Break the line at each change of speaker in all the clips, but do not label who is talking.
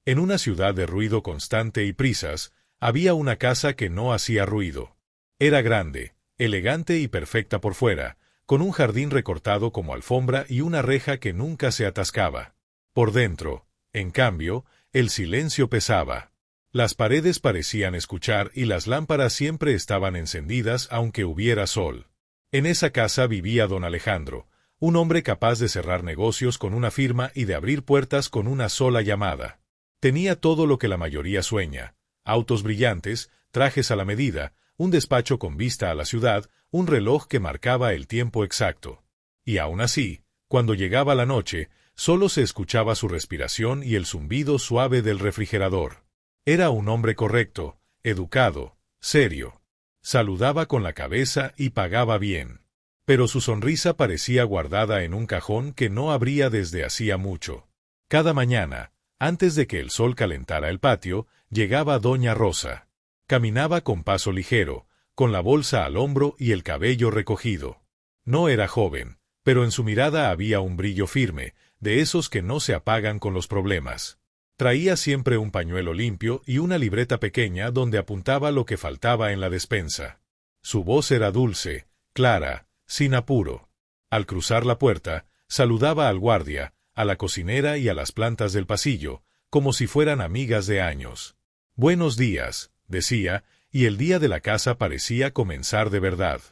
En una ciudad de ruido constante y prisas, había una casa que no hacía ruido. Era grande, elegante y perfecta por fuera, con un jardín recortado como alfombra y una reja que nunca se atascaba. Por dentro, en cambio, el silencio pesaba. Las paredes parecían escuchar y las lámparas siempre estaban encendidas aunque hubiera sol. En esa casa vivía don Alejandro, un hombre capaz de cerrar negocios con una firma y de abrir puertas con una sola llamada. Tenía todo lo que la mayoría sueña: autos brillantes, trajes a la medida, un despacho con vista a la ciudad, un reloj que marcaba el tiempo exacto. Y aún así, cuando llegaba la noche, solo se escuchaba su respiración y el zumbido suave del refrigerador. Era un hombre correcto, educado, serio. Saludaba con la cabeza y pagaba bien. Pero su sonrisa parecía guardada en un cajón que no abría desde hacía mucho. Cada mañana, antes de que el sol calentara el patio, llegaba doña Rosa. Caminaba con paso ligero, con la bolsa al hombro y el cabello recogido. No era joven, pero en su mirada había un brillo firme, de esos que no se apagan con los problemas. Traía siempre un pañuelo limpio y una libreta pequeña donde apuntaba lo que faltaba en la despensa. Su voz era dulce, clara, sin apuro. Al cruzar la puerta, saludaba al guardia, a la cocinera y a las plantas del pasillo, como si fueran amigas de años. «Buenos días», decía, y el día de la casa parecía comenzar de verdad.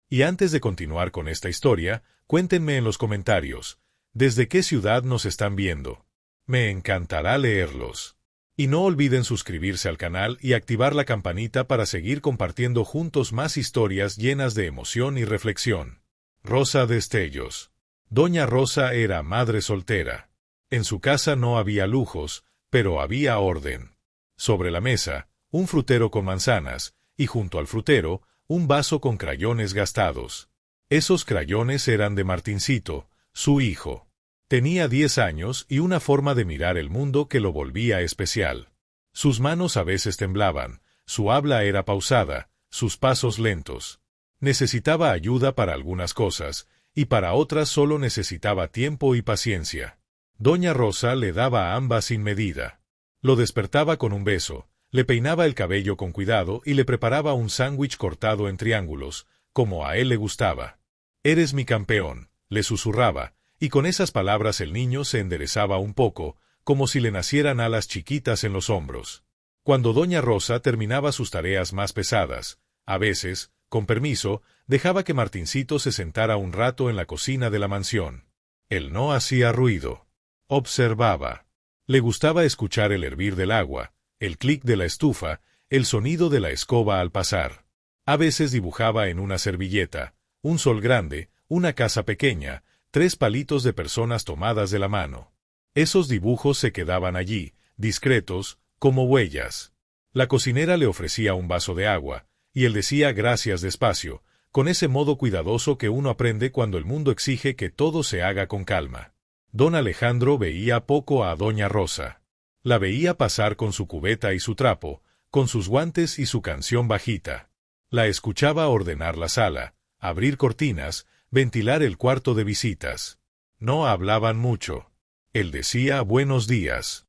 Y antes de continuar con esta historia, cuéntenme en los comentarios, ¿desde qué ciudad nos están viendo? Me encantará leerlos. Y no olviden suscribirse al canal y activar la campanita para seguir compartiendo juntos más historias llenas de emoción y reflexión. Rosa Destellos. Doña Rosa era madre soltera. En su casa no había lujos, pero había orden. Sobre la mesa, un frutero con manzanas, y junto al frutero, un vaso con crayones gastados. Esos crayones eran de Martincito, su hijo. Tenía 10 años y una forma de mirar el mundo que lo volvía especial. Sus manos a veces temblaban, su habla era pausada, sus pasos lentos. Necesitaba ayuda para algunas cosas, y para otras solo necesitaba tiempo y paciencia. Doña Rosa le daba a ambas sin medida. Lo despertaba con un beso, le peinaba el cabello con cuidado y le preparaba un sándwich cortado en triángulos, como a él le gustaba. «Eres mi campeón», le susurraba, y con esas palabras el niño se enderezaba un poco, como si le nacieran alas chiquitas en los hombros. Cuando doña Rosa terminaba sus tareas más pesadas, a veces, con permiso, dejaba que Martincito se sentara un rato en la cocina de la mansión. Él no hacía ruido. Observaba. Le gustaba escuchar el hervir del agua, el clic de la estufa, el sonido de la escoba al pasar. A veces dibujaba en una servilleta, un sol grande, una casa pequeña, 3 palitos de personas tomadas de la mano. Esos dibujos se quedaban allí, discretos, como huellas. La cocinera le ofrecía un vaso de agua, y él decía gracias despacio, con ese modo cuidadoso que uno aprende cuando el mundo exige que todo se haga con calma. Don Alejandro veía poco a doña Rosa. La veía pasar con su cubeta y su trapo, con sus guantes y su canción bajita. La escuchaba ordenar la sala, abrir cortinas, ventilar el cuarto de visitas. No hablaban mucho. Él decía buenos días.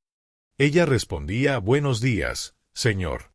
Ella respondía buenos días, señor.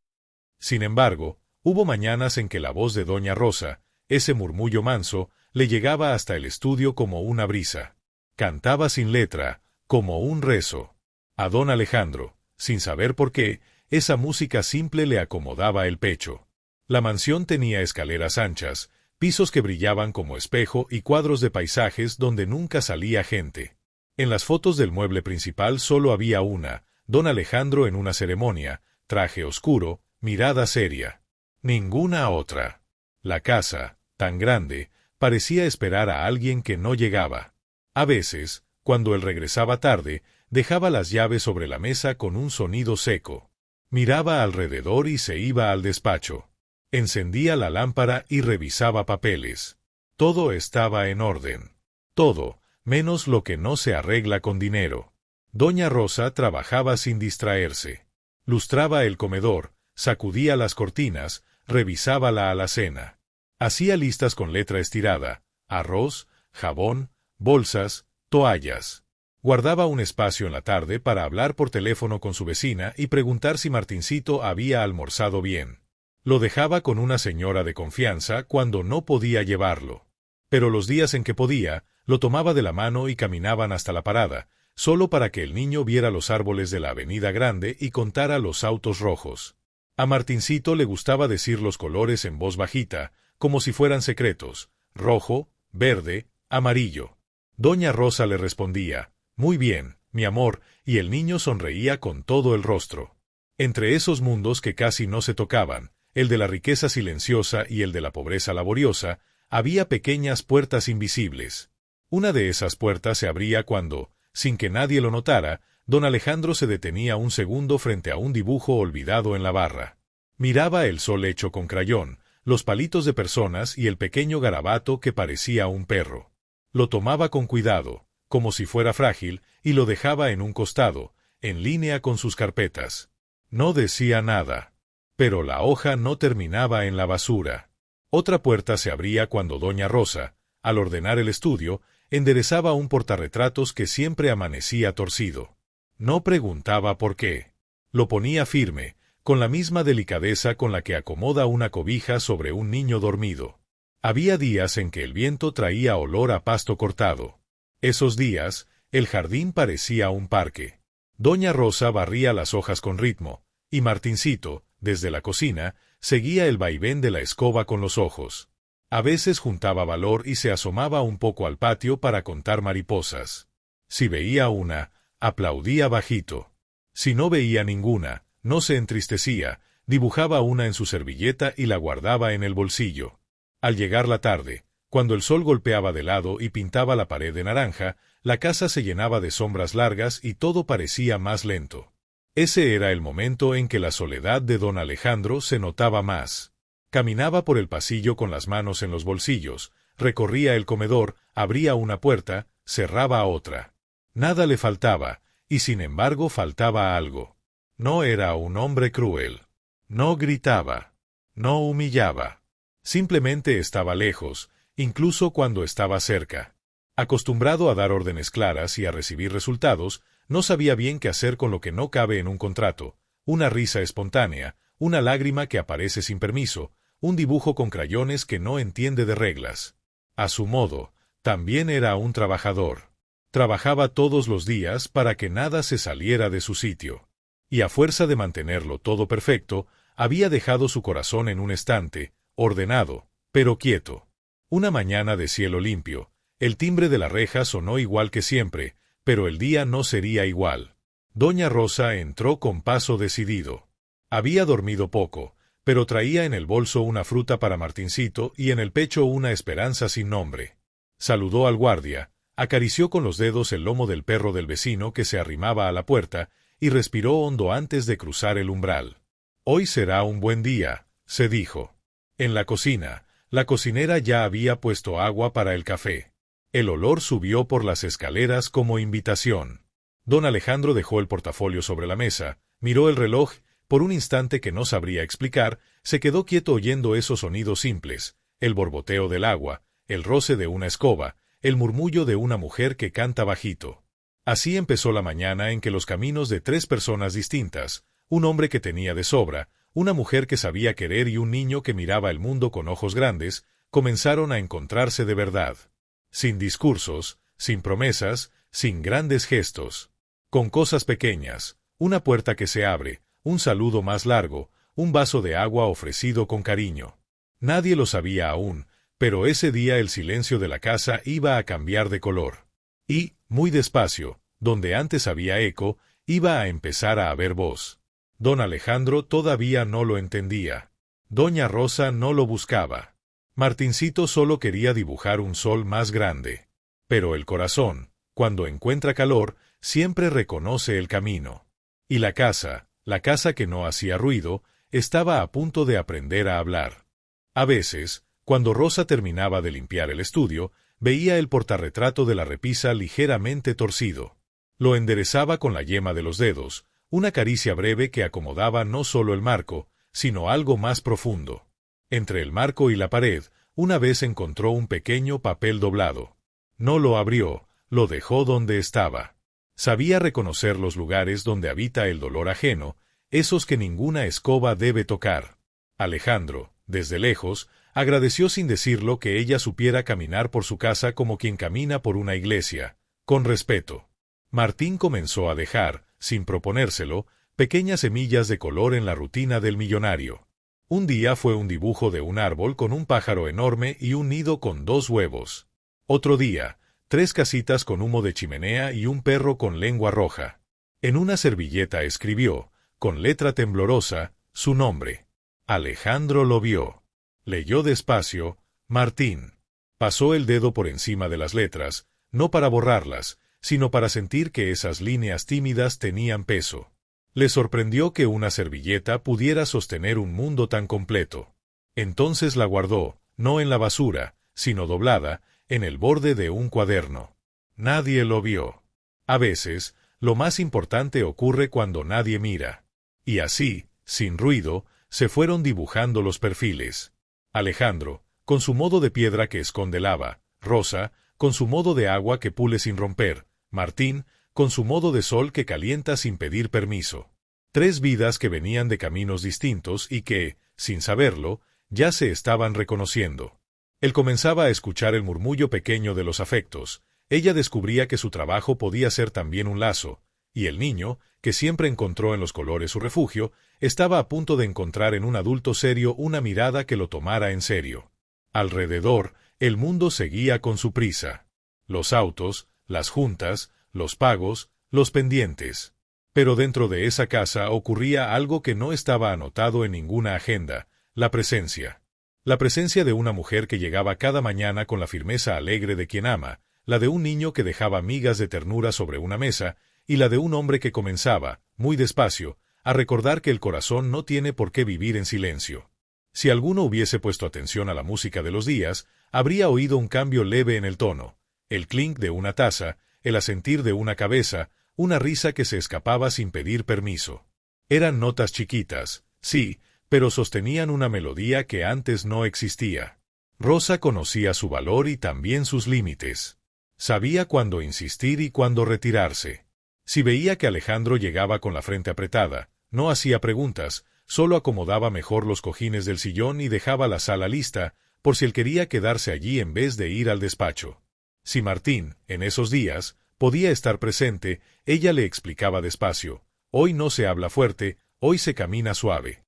Sin embargo, hubo mañanas en que la voz de doña Rosa, ese murmullo manso, le llegaba hasta el estudio como una brisa. Cantaba sin letra, como un rezo. A don Alejandro, sin saber por qué, esa música simple le acomodaba el pecho. La mansión tenía escaleras anchas, pisos que brillaban como espejo y cuadros de paisajes donde nunca salía gente. En las fotos del mueble principal solo había una, don Alejandro en una ceremonia, traje oscuro, mirada seria. Ninguna otra. La casa, tan grande, parecía esperar a alguien que no llegaba. A veces, cuando él regresaba tarde, dejaba las llaves sobre la mesa con un sonido seco. Miraba alrededor y se iba al despacho. Encendía la lámpara y revisaba papeles. Todo estaba en orden. Todo, menos lo que no se arregla con dinero. Doña Rosa trabajaba sin distraerse. Lustraba el comedor, sacudía las cortinas, revisaba la alacena. Hacía listas con letra estirada, arroz, jabón, bolsas, toallas. Guardaba un espacio en la tarde para hablar por teléfono con su vecina y preguntar si Martincito había almorzado bien. Lo dejaba con una señora de confianza cuando no podía llevarlo. Pero los días en que podía, lo tomaba de la mano y caminaban hasta la parada, solo para que el niño viera los árboles de la avenida grande y contara los autos rojos. A Martincito le gustaba decir los colores en voz bajita, como si fueran secretos: rojo, verde, amarillo. Doña Rosa le respondía: muy bien, mi amor, y el niño sonreía con todo el rostro. Entre esos mundos que casi no se tocaban, el de la riqueza silenciosa y el de la pobreza laboriosa, había pequeñas puertas invisibles. Una de esas puertas se abría cuando, sin que nadie lo notara, don Alejandro se detenía un segundo frente a un dibujo olvidado en la barra. Miraba el sol hecho con crayón, los palitos de personas y el pequeño garabato que parecía un perro. Lo tomaba con cuidado, como si fuera frágil, y lo dejaba en un costado, en línea con sus carpetas. No decía nada. Pero la hoja no terminaba en la basura. Otra puerta se abría cuando doña Rosa, al ordenar el estudio, enderezaba un portarretratos que siempre amanecía torcido. No preguntaba por qué. Lo ponía firme, con la misma delicadeza con la que acomoda una cobija sobre un niño dormido. Había días en que el viento traía olor a pasto cortado. Esos días, el jardín parecía un parque. Doña Rosa barría las hojas con ritmo, y Martincito, desde la cocina, seguía el vaivén de la escoba con los ojos. A veces juntaba valor y se asomaba un poco al patio para contar mariposas. Si veía una, aplaudía bajito. Si no veía ninguna, no se entristecía, dibujaba una en su servilleta y la guardaba en el bolsillo. Al llegar la tarde, cuando el sol golpeaba de lado y pintaba la pared de naranja, la casa se llenaba de sombras largas y todo parecía más lento. Ese era el momento en que la soledad de don Alejandro se notaba más. Caminaba por el pasillo con las manos en los bolsillos, recorría el comedor, abría una puerta, cerraba otra. Nada le faltaba, y sin embargo faltaba algo. No era un hombre cruel. No gritaba. No humillaba. Simplemente estaba lejos, incluso cuando estaba cerca. Acostumbrado a dar órdenes claras y a recibir resultados, no sabía bien qué hacer con lo que no cabe en un contrato: una risa espontánea, una lágrima que aparece sin permiso, un dibujo con crayones que no entiende de reglas. A su modo, también era un trabajador. Trabajaba todos los días para que nada se saliera de su sitio. Y a fuerza de mantenerlo todo perfecto, había dejado su corazón en un estante, ordenado, pero quieto. Una mañana de cielo limpio, el timbre de la reja sonó igual que siempre, pero el día no sería igual. Doña Rosa entró con paso decidido. Había dormido poco, pero traía en el bolso una fruta para Martincito y en el pecho una esperanza sin nombre. Saludó al guardia, acarició con los dedos el lomo del perro del vecino que se arrimaba a la puerta y respiró hondo antes de cruzar el umbral. Hoy será un buen día, se dijo. En la cocina, la cocinera ya había puesto agua para el café. El olor subió por las escaleras como invitación. Don Alejandro dejó el portafolio sobre la mesa, miró el reloj, por un instante que no sabría explicar, se quedó quieto oyendo esos sonidos simples: el borboteo del agua, el roce de una escoba, el murmullo de una mujer que canta bajito. Así empezó la mañana en que los caminos de tres personas distintas, un hombre que tenía de sobra, una mujer que sabía querer y un niño que miraba el mundo con ojos grandes, comenzaron a encontrarse de verdad. Sin discursos, sin promesas, sin grandes gestos. Con cosas pequeñas: una puerta que se abre, un saludo más largo, un vaso de agua ofrecido con cariño. Nadie lo sabía aún, pero ese día el silencio de la casa iba a cambiar de color. Y, muy despacio, donde antes había eco, iba a empezar a haber voz. Don Alejandro todavía no lo entendía. Doña Rosa no lo buscaba. Martincito solo quería dibujar un sol más grande. Pero el corazón, cuando encuentra calor, siempre reconoce el camino. Y la casa que no hacía ruido, estaba a punto de aprender a hablar. A veces, cuando Rosa terminaba de limpiar el estudio, veía el portarretrato de la repisa ligeramente torcido. Lo enderezaba con la yema de los dedos, una caricia breve que acomodaba no solo el marco, sino algo más profundo. Entre el marco y la pared, una vez encontró un pequeño papel doblado. No lo abrió, lo dejó donde estaba. Sabía reconocer los lugares donde habita el dolor ajeno, esos que ninguna escoba debe tocar. Alejandro, desde lejos, agradeció sin decirlo que ella supiera caminar por su casa como quien camina por una iglesia, con respeto. Martín comenzó a dejar, sin proponérselo, pequeñas semillas de color en la rutina del millonario. Un día fue un dibujo de un árbol con un pájaro enorme y un nido con 2 huevos. Otro día, 3 casitas con humo de chimenea y un perro con lengua roja. En una servilleta escribió, con letra temblorosa, su nombre. Alejandro lo vio. Leyó despacio, Martín. Pasó el dedo por encima de las letras, no para borrarlas, sino para sentir que esas líneas tímidas tenían peso. Le sorprendió que una servilleta pudiera sostener un mundo tan completo. Entonces la guardó, no en la basura, sino doblada, en el borde de un cuaderno. Nadie lo vio. A veces, lo más importante ocurre cuando nadie mira. Y así, sin ruido, se fueron dibujando los perfiles. Alejandro, con su modo de piedra que esconde lava; Rosa, con su modo de agua que pule sin romper; Martín, con su modo de sol que calienta sin pedir permiso. 3 vidas que venían de caminos distintos y que, sin saberlo, ya se estaban reconociendo. Él comenzaba a escuchar el murmullo pequeño de los afectos, ella descubría que su trabajo podía ser también un lazo, y el niño, que siempre encontró en los colores su refugio, estaba a punto de encontrar en un adulto serio una mirada que lo tomara en serio. Alrededor, el mundo seguía con su prisa. Los autos, las juntas, los pagos, los pendientes. Pero dentro de esa casa ocurría algo que no estaba anotado en ninguna agenda: la presencia. La presencia de una mujer que llegaba cada mañana con la firmeza alegre de quien ama, la de un niño que dejaba migas de ternura sobre una mesa, y la de un hombre que comenzaba, muy despacio, a recordar que el corazón no tiene por qué vivir en silencio. Si alguno hubiese puesto atención a la música de los días, habría oído un cambio leve en el tono, el clink de una taza, el asentir de una cabeza, una risa que se escapaba sin pedir permiso. Eran notas chiquitas, sí, pero sostenían una melodía que antes no existía. Rosa conocía su valor y también sus límites. Sabía cuándo insistir y cuándo retirarse. Si veía que Alejandro llegaba con la frente apretada, no hacía preguntas, solo acomodaba mejor los cojines del sillón y dejaba la sala lista, por si él quería quedarse allí en vez de ir al despacho. Si Martín, en esos días, podía estar presente, ella le explicaba despacio: hoy no se habla fuerte, hoy se camina suave.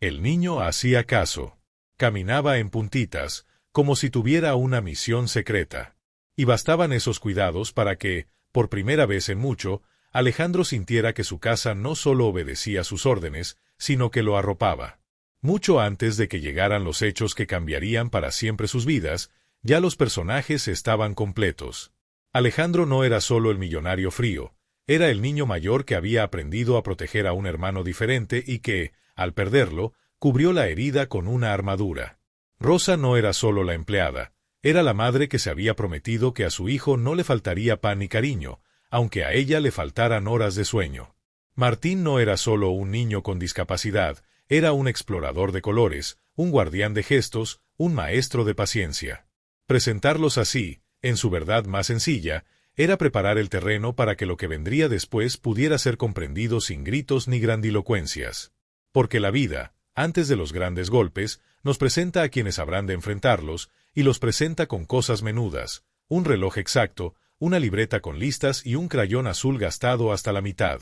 El niño hacía caso. Caminaba en puntitas, como si tuviera una misión secreta. Y bastaban esos cuidados para que, por primera vez en mucho, Alejandro sintiera que su casa no solo obedecía sus órdenes, sino que lo arropaba. Mucho antes de que llegaran los hechos que cambiarían para siempre sus vidas, ya los personajes estaban completos. Alejandro no era solo el millonario frío, era el niño mayor que había aprendido a proteger a un hermano diferente y que, al perderlo, cubrió la herida con una armadura. Rosa no era solo la empleada, era la madre que se había prometido que a su hijo no le faltaría pan ni cariño, aunque a ella le faltaran horas de sueño. Martín no era solo un niño con discapacidad, era un explorador de colores, un guardián de gestos, un maestro de paciencia. Presentarlos así, en su verdad más sencilla, era preparar el terreno para que lo que vendría después pudiera ser comprendido sin gritos ni grandilocuencias. Porque la vida, antes de los grandes golpes, nos presenta a quienes habrán de enfrentarlos, y los presenta con cosas menudas: un reloj exacto, una libreta con listas y un crayón azul gastado hasta la mitad.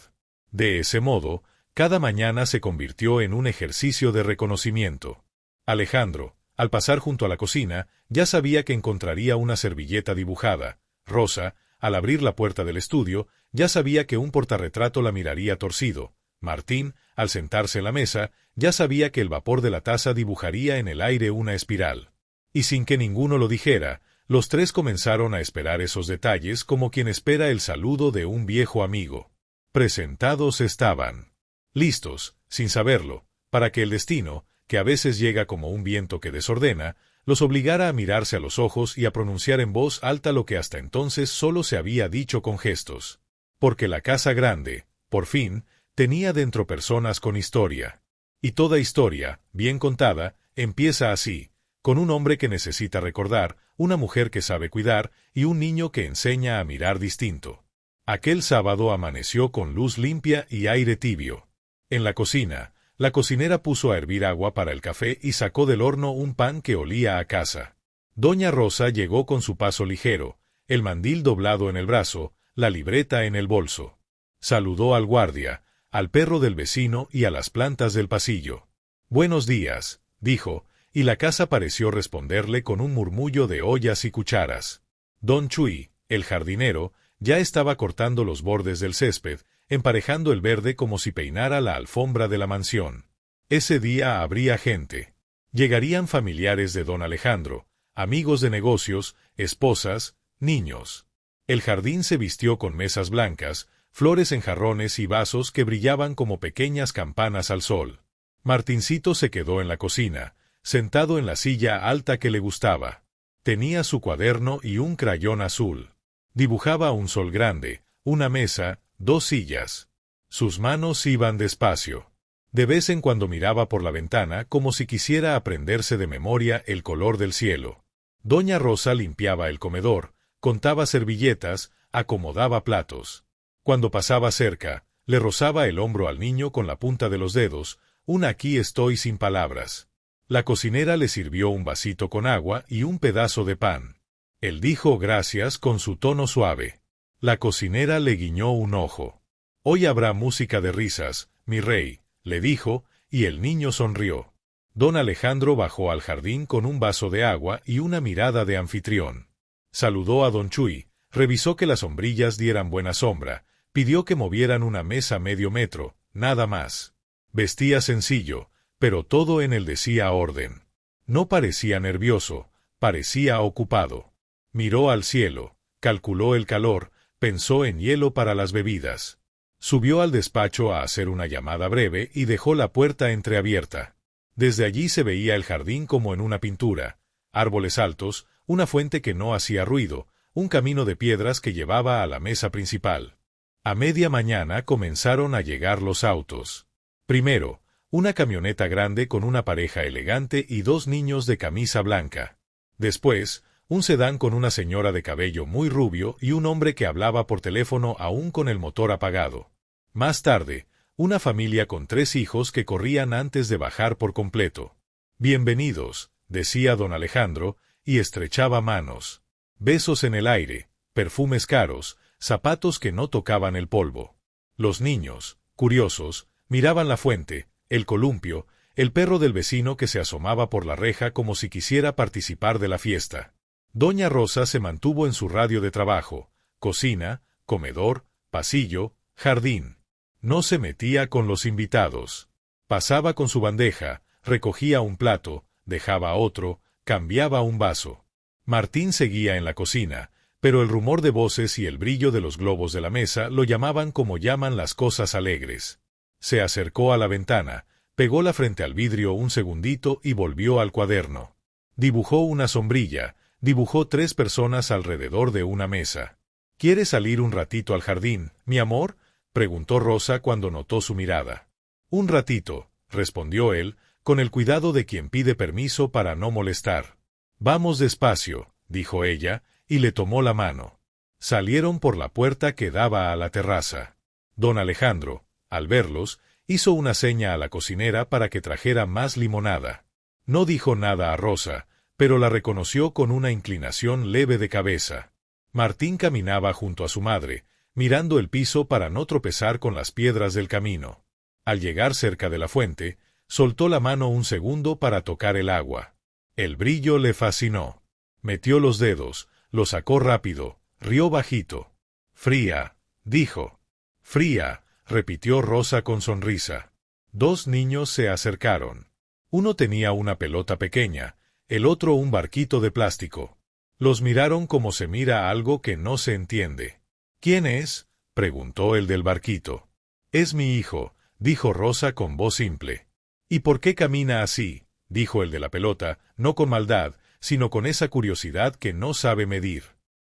De ese modo, cada mañana se convirtió en un ejercicio de reconocimiento. Alejandro, al pasar junto a la cocina, ya sabía que encontraría una servilleta dibujada. Rosa, al abrir la puerta del estudio, ya sabía que un portarretrato la miraría torcido. Martín, al sentarse en la mesa, ya sabía que el vapor de la taza dibujaría en el aire una espiral. Y sin que ninguno lo dijera, los 3 comenzaron a esperar esos detalles como quien espera el saludo de un viejo amigo. Presentados estaban. Listos, sin saberlo, para que el destino, que a veces llega como un viento que desordena, los obligara a mirarse a los ojos y a pronunciar en voz alta lo que hasta entonces solo se había dicho con gestos. Porque la casa grande, por fin, tenía dentro personas con historia. Y toda historia, bien contada, empieza así, con un hombre que necesita recordar, una mujer que sabe cuidar y un niño que enseña a mirar distinto. Aquel sábado amaneció con luz limpia y aire tibio. En la cocina, la cocinera puso a hervir agua para el café y sacó del horno un pan que olía a casa. Doña Rosa llegó con su paso ligero, el mandil doblado en el brazo, la libreta en el bolso. Saludó al guardia, al perro del vecino y a las plantas del pasillo. «Buenos días», dijo, y la casa pareció responderle con un murmullo de ollas y cucharas. Don Chui, el jardinero, ya estaba cortando los bordes del césped, emparejando el verde como si peinara la alfombra de la mansión. Ese día habría gente. Llegarían familiares de don Alejandro, amigos de negocios, esposas, niños. El jardín se vistió con mesas blancas, flores en jarrones y vasos que brillaban como pequeñas campanas al sol. Martincito se quedó en la cocina, sentado en la silla alta que le gustaba. Tenía su cuaderno y un crayón azul. Dibujaba un sol grande, una mesa, 2 sillas. Sus manos iban despacio. De vez en cuando miraba por la ventana como si quisiera aprenderse de memoria el color del cielo. Doña Rosa limpiaba el comedor, contaba servilletas, acomodaba platos. Cuando pasaba cerca, le rozaba el hombro al niño con la punta de los dedos, un aquí estoy sin palabras. La cocinera le sirvió un vasito con agua y un pedazo de pan. Él dijo gracias con su tono suave. La cocinera le guiñó un ojo. «Hoy habrá música de risas, mi rey», le dijo, y el niño sonrió. Don Alejandro bajó al jardín con un vaso de agua y una mirada de anfitrión. Saludó a don Chui, revisó que las sombrillas dieran buena sombra, pidió que movieran una mesa medio metro, nada más. Vestía sencillo, pero todo en él decía orden. No parecía nervioso, parecía ocupado. Miró al cielo, calculó el calor, pensó en hielo para las bebidas. Subió al despacho a hacer una llamada breve y dejó la puerta entreabierta. Desde allí se veía el jardín como en una pintura, árboles altos, una fuente que no hacía ruido, un camino de piedras que llevaba a la mesa principal. A media mañana comenzaron a llegar los autos. Primero, una camioneta grande con una pareja elegante y 2 niños de camisa blanca. Después, un sedán con una señora de cabello muy rubio y un hombre que hablaba por teléfono aún con el motor apagado. Más tarde, una familia con 3 hijos que corrían antes de bajar por completo. «Bienvenidos», decía don Alejandro, y estrechaba manos. Besos en el aire, perfumes caros, zapatos que no tocaban el polvo. Los niños, curiosos, miraban la fuente, el columpio, el perro del vecino que se asomaba por la reja como si quisiera participar de la fiesta. Doña Rosa se mantuvo en su radio de trabajo, cocina, comedor, pasillo, jardín. No se metía con los invitados. Pasaba con su bandeja, recogía un plato, dejaba otro, cambiaba un vaso. Martín seguía en la cocina, pero el rumor de voces y el brillo de los globos de la mesa lo llamaban como llaman las cosas alegres. Se acercó a la ventana, pegó la frente al vidrio un segundito y volvió al cuaderno. Dibujó una sombrilla, dibujó 3 personas alrededor de una mesa. «¿Quieres salir un ratito al jardín, mi amor?», preguntó Rosa cuando notó su mirada. «Un ratito», respondió él, con el cuidado de quien pide permiso para no molestar. «Vamos despacio», dijo ella, y le tomó la mano. Salieron por la puerta que daba a la terraza. Don Alejandro, al verlos, hizo una seña a la cocinera para que trajera más limonada. No dijo nada a Rosa, pero la reconoció con una inclinación leve de cabeza. Martín caminaba junto a su madre, mirando el piso para no tropezar con las piedras del camino. Al llegar cerca de la fuente, soltó la mano un segundo para tocar el agua. El brillo le fascinó. Metió los dedos, lo sacó rápido, rió bajito. «Fría», dijo. «Fría», repitió Rosa con sonrisa. 2 niños se acercaron. Uno tenía una pelota pequeña, el otro un barquito de plástico. Los miraron como se mira algo que no se entiende. «¿Quién es?», preguntó el del barquito. «Es mi hijo», dijo Rosa con voz simple. «¿Y por qué camina así?», dijo el de la pelota, no con maldad, sino con esa curiosidad que no sabe medir.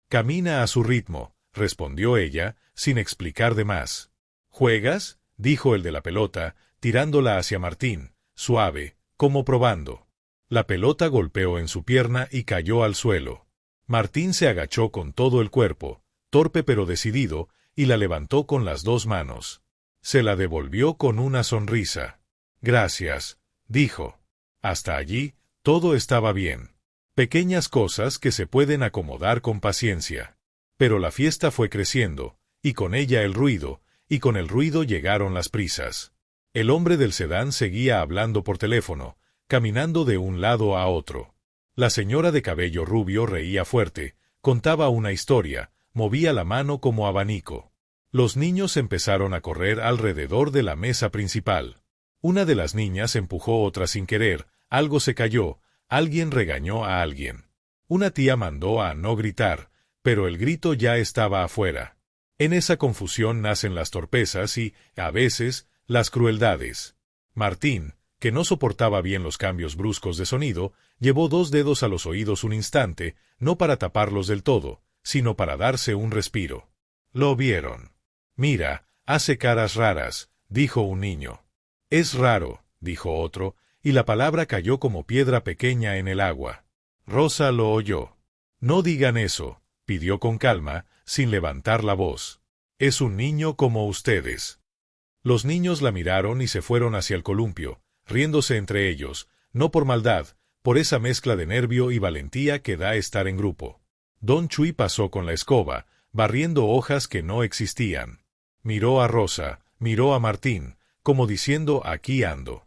«Camina a su ritmo», respondió ella, sin explicar de más. «¿Juegas?», dijo el de la pelota, tirándola hacia Martín, suave, como probando. La pelota golpeó en su pierna y cayó al suelo. Martín se agachó con todo el cuerpo, torpe pero decidido, y la levantó con las dos manos. Se la devolvió con una sonrisa. «Gracias», dijo. Hasta allí, todo estaba bien. Pequeñas cosas que se pueden acomodar con paciencia. Pero la fiesta fue creciendo, y con ella el ruido, y con el ruido llegaron las prisas. El hombre del sedán seguía hablando por teléfono, caminando de un lado a otro. La señora de cabello rubio reía fuerte, contaba una historia, movía la mano como abanico. Los niños empezaron a correr alrededor de la mesa principal. Una de las niñas empujó otra sin querer, algo se cayó, alguien regañó a alguien. Una tía mandó a no gritar, pero el grito ya estaba afuera. En esa confusión nacen las torpezas y, a veces, las crueldades. Martín, que no soportaba bien los cambios bruscos de sonido, llevó 2 dedos a los oídos un instante, no para taparlos del todo, sino para darse un respiro. Lo vieron. «Mira, hace caras raras», dijo un niño. «Es raro», dijo otro, y la palabra cayó como piedra pequeña en el agua. Rosa lo oyó. «No digan eso», pidió con calma, sin levantar la voz. «Es un niño como ustedes». Los niños la miraron y se fueron hacia el columpio, riéndose entre ellos, no por maldad, por esa mezcla de nervio y valentía que da estar en grupo. Don Chui pasó con la escoba, barriendo hojas que no existían. Miró a Rosa, miró a Martín, como diciendo «aquí ando».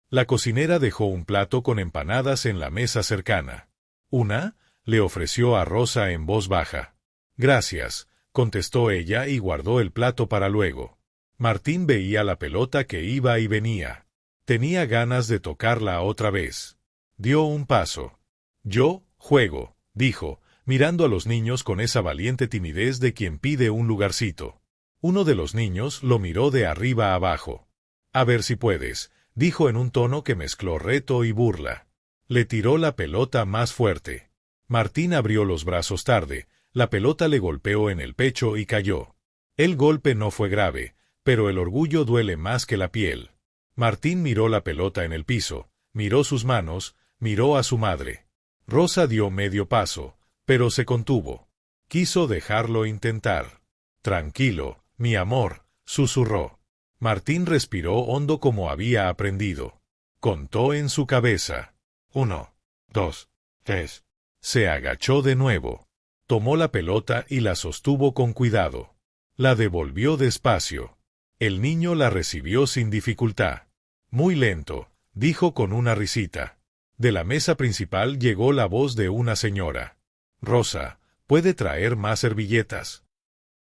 La cocinera dejó un plato con empanadas en la mesa cercana. «¿Una?», le ofreció a Rosa en voz baja. «Gracias», contestó ella y guardó el plato para luego. Martín veía la pelota que iba y venía. Tenía ganas de tocarla otra vez. Dio un paso. «Yo juego», dijo, mirando a los niños con esa valiente timidez de quien pide un lugarcito. Uno de los niños lo miró de arriba abajo. «A ver si puedes», dijo en un tono que mezcló reto y burla. Le tiró la pelota más fuerte. Martín abrió los brazos tarde, la pelota le golpeó en el pecho y cayó. El golpe no fue grave, pero el orgullo duele más que la piel. Martín miró la pelota en el piso, miró sus manos, miró a su madre. Rosa dio medio paso, pero se contuvo. Quiso dejarlo intentar. «Tranquilo, mi amor», susurró. Martín respiró hondo como había aprendido. Contó en su cabeza. 1, 2, 3. Se agachó de nuevo. Tomó la pelota y la sostuvo con cuidado. La devolvió despacio. El niño la recibió sin dificultad. «Muy lento», dijo con una risita. De la mesa principal llegó la voz de una señora. «Rosa, ¿puede traer más servilletas?».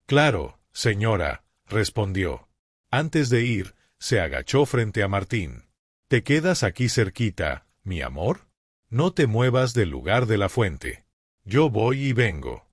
«Claro, señora», respondió. Antes de ir, se agachó frente a Martín. «¿Te quedas aquí cerquita, mi amor? No te muevas del lugar de la fuente. Yo voy y vengo».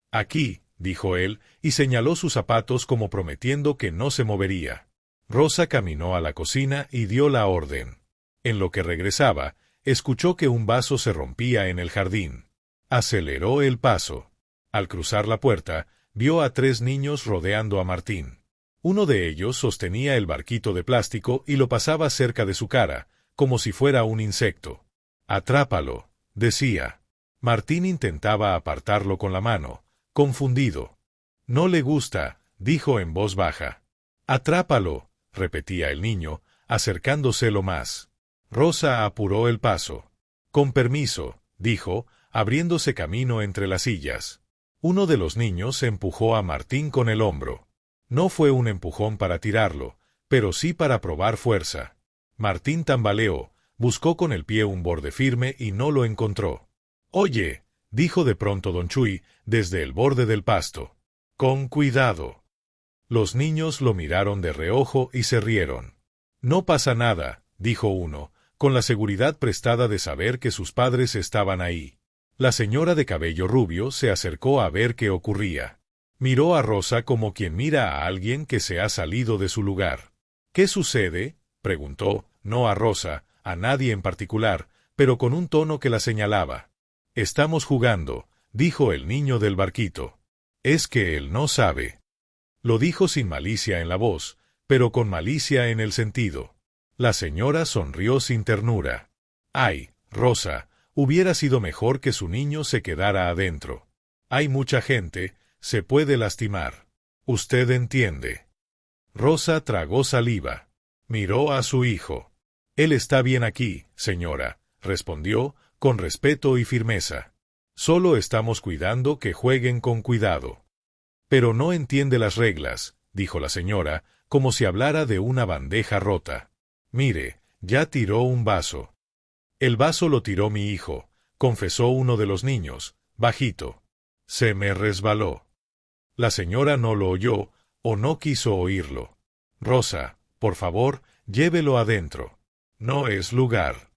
«Aquí», dijo él, y señaló sus zapatos como prometiendo que no se movería. Rosa caminó a la cocina y dio la orden. En lo que regresaba, escuchó que un vaso se rompía en el jardín. Aceleró el paso. Al cruzar la puerta, vio a 3 niños rodeando a Martín. Uno de ellos sostenía el barquito de plástico y lo pasaba cerca de su cara, como si fuera un insecto. «Atrápalo», decía. Martín intentaba apartarlo con la mano, confundido. «No le gusta», dijo en voz baja. «Atrápalo», repetía el niño, acercándoselo más. Rosa apuró el paso. «Con permiso», dijo, abriéndose camino entre las sillas. Uno de los niños empujó a Martín con el hombro. No fue un empujón para tirarlo, pero sí para probar fuerza. Martín tambaleó, buscó con el pie un borde firme y no lo encontró. «Oye», dijo de pronto don Chui, desde el borde del pasto. «Con cuidado». Los niños lo miraron de reojo y se rieron. «No pasa nada», dijo uno, con la seguridad prestada de saber que sus padres estaban ahí. La señora de cabello rubio se acercó a ver qué ocurría. Miró a Rosa como quien mira a alguien que se ha salido de su lugar. «¿Qué sucede?», preguntó, no a Rosa, a nadie en particular, pero con un tono que la señalaba. «Estamos jugando», dijo el niño del barquito. «Es que él no sabe». Lo dijo sin malicia en la voz, pero con malicia en el sentido. La señora sonrió sin ternura. «Ay, Rosa, hubiera sido mejor que su niño se quedara adentro. Hay mucha gente, se puede lastimar». Usted entiende. Rosa tragó saliva. Miró a su hijo. Él está bien aquí, señora, respondió, con respeto y firmeza. Solo estamos cuidando que jueguen con cuidado. Pero no entiende las reglas, dijo la señora, como si hablara de una bandeja rota. Mire, ya tiró un vaso. El vaso lo tiró mi hijo, confesó uno de los niños, bajito. Se me resbaló. La señora no lo oyó, o no quiso oírlo. Rosa, por favor, llévelo adentro. No es lugar.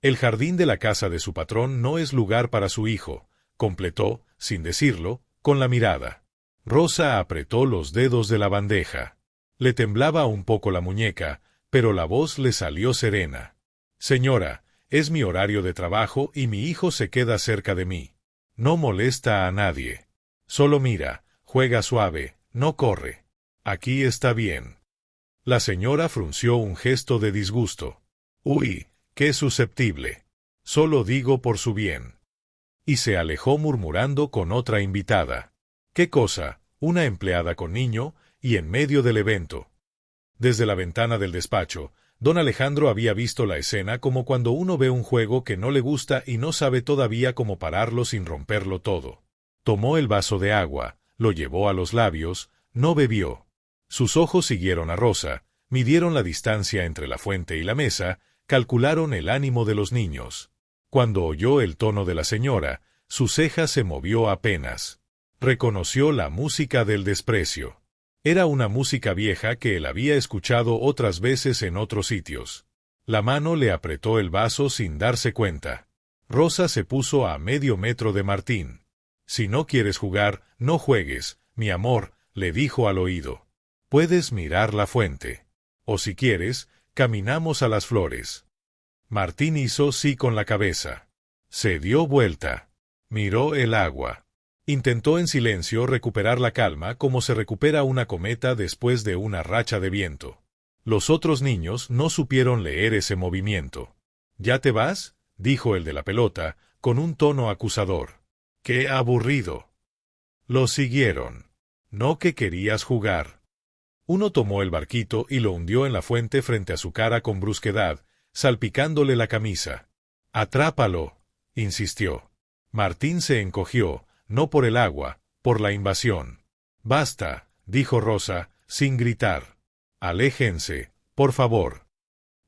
El jardín de la casa de su patrón no es lugar para su hijo, completó, sin decirlo, con la mirada. Rosa apretó los dedos de la bandeja. Le temblaba un poco la muñeca, pero la voz le salió serena. Señora, es mi horario de trabajo y mi hijo se queda cerca de mí. No molesta a nadie. Solo mira, juega suave, no corre. Aquí está bien. La señora frunció un gesto de disgusto. Uy, qué susceptible. Solo digo por su bien. Y se alejó murmurando con otra invitada. ¿Qué cosa? Una empleada con niño, y en medio del evento. Desde la ventana del despacho, don Alejandro había visto la escena como cuando uno ve un juego que no le gusta y no sabe todavía cómo pararlo sin romperlo todo. Tomó el vaso de agua, lo llevó a los labios, no bebió. Sus ojos siguieron a Rosa, midieron la distancia entre la fuente y la mesa, calcularon el ánimo de los niños. Cuando oyó el tono de la señora, su ceja se movió apenas. Reconoció la música del desprecio. Era una música vieja que él había escuchado otras veces en otros sitios. La mano le apretó el vaso sin darse cuenta. Rosa se puso a medio metro de Martín. Si no quieres jugar, no juegues, mi amor, le dijo al oído. Puedes mirar la fuente. O si quieres, caminamos a las flores. Martín hizo sí con la cabeza. Se dio vuelta. Miró el agua. Intentó en silencio recuperar la calma como se recupera una cometa después de una racha de viento. Los otros niños no supieron leer ese movimiento. ¿Ya te vas?, dijo el de la pelota, con un tono acusador. ¡Qué aburrido! Lo siguieron. No que querías jugar. Uno tomó el barquito y lo hundió en la fuente frente a su cara con brusquedad, salpicándole la camisa. «Atrápalo», insistió. Martín se encogió, no por el agua, por la invasión. «Basta», dijo Rosa, sin gritar. «Aléjense, por favor».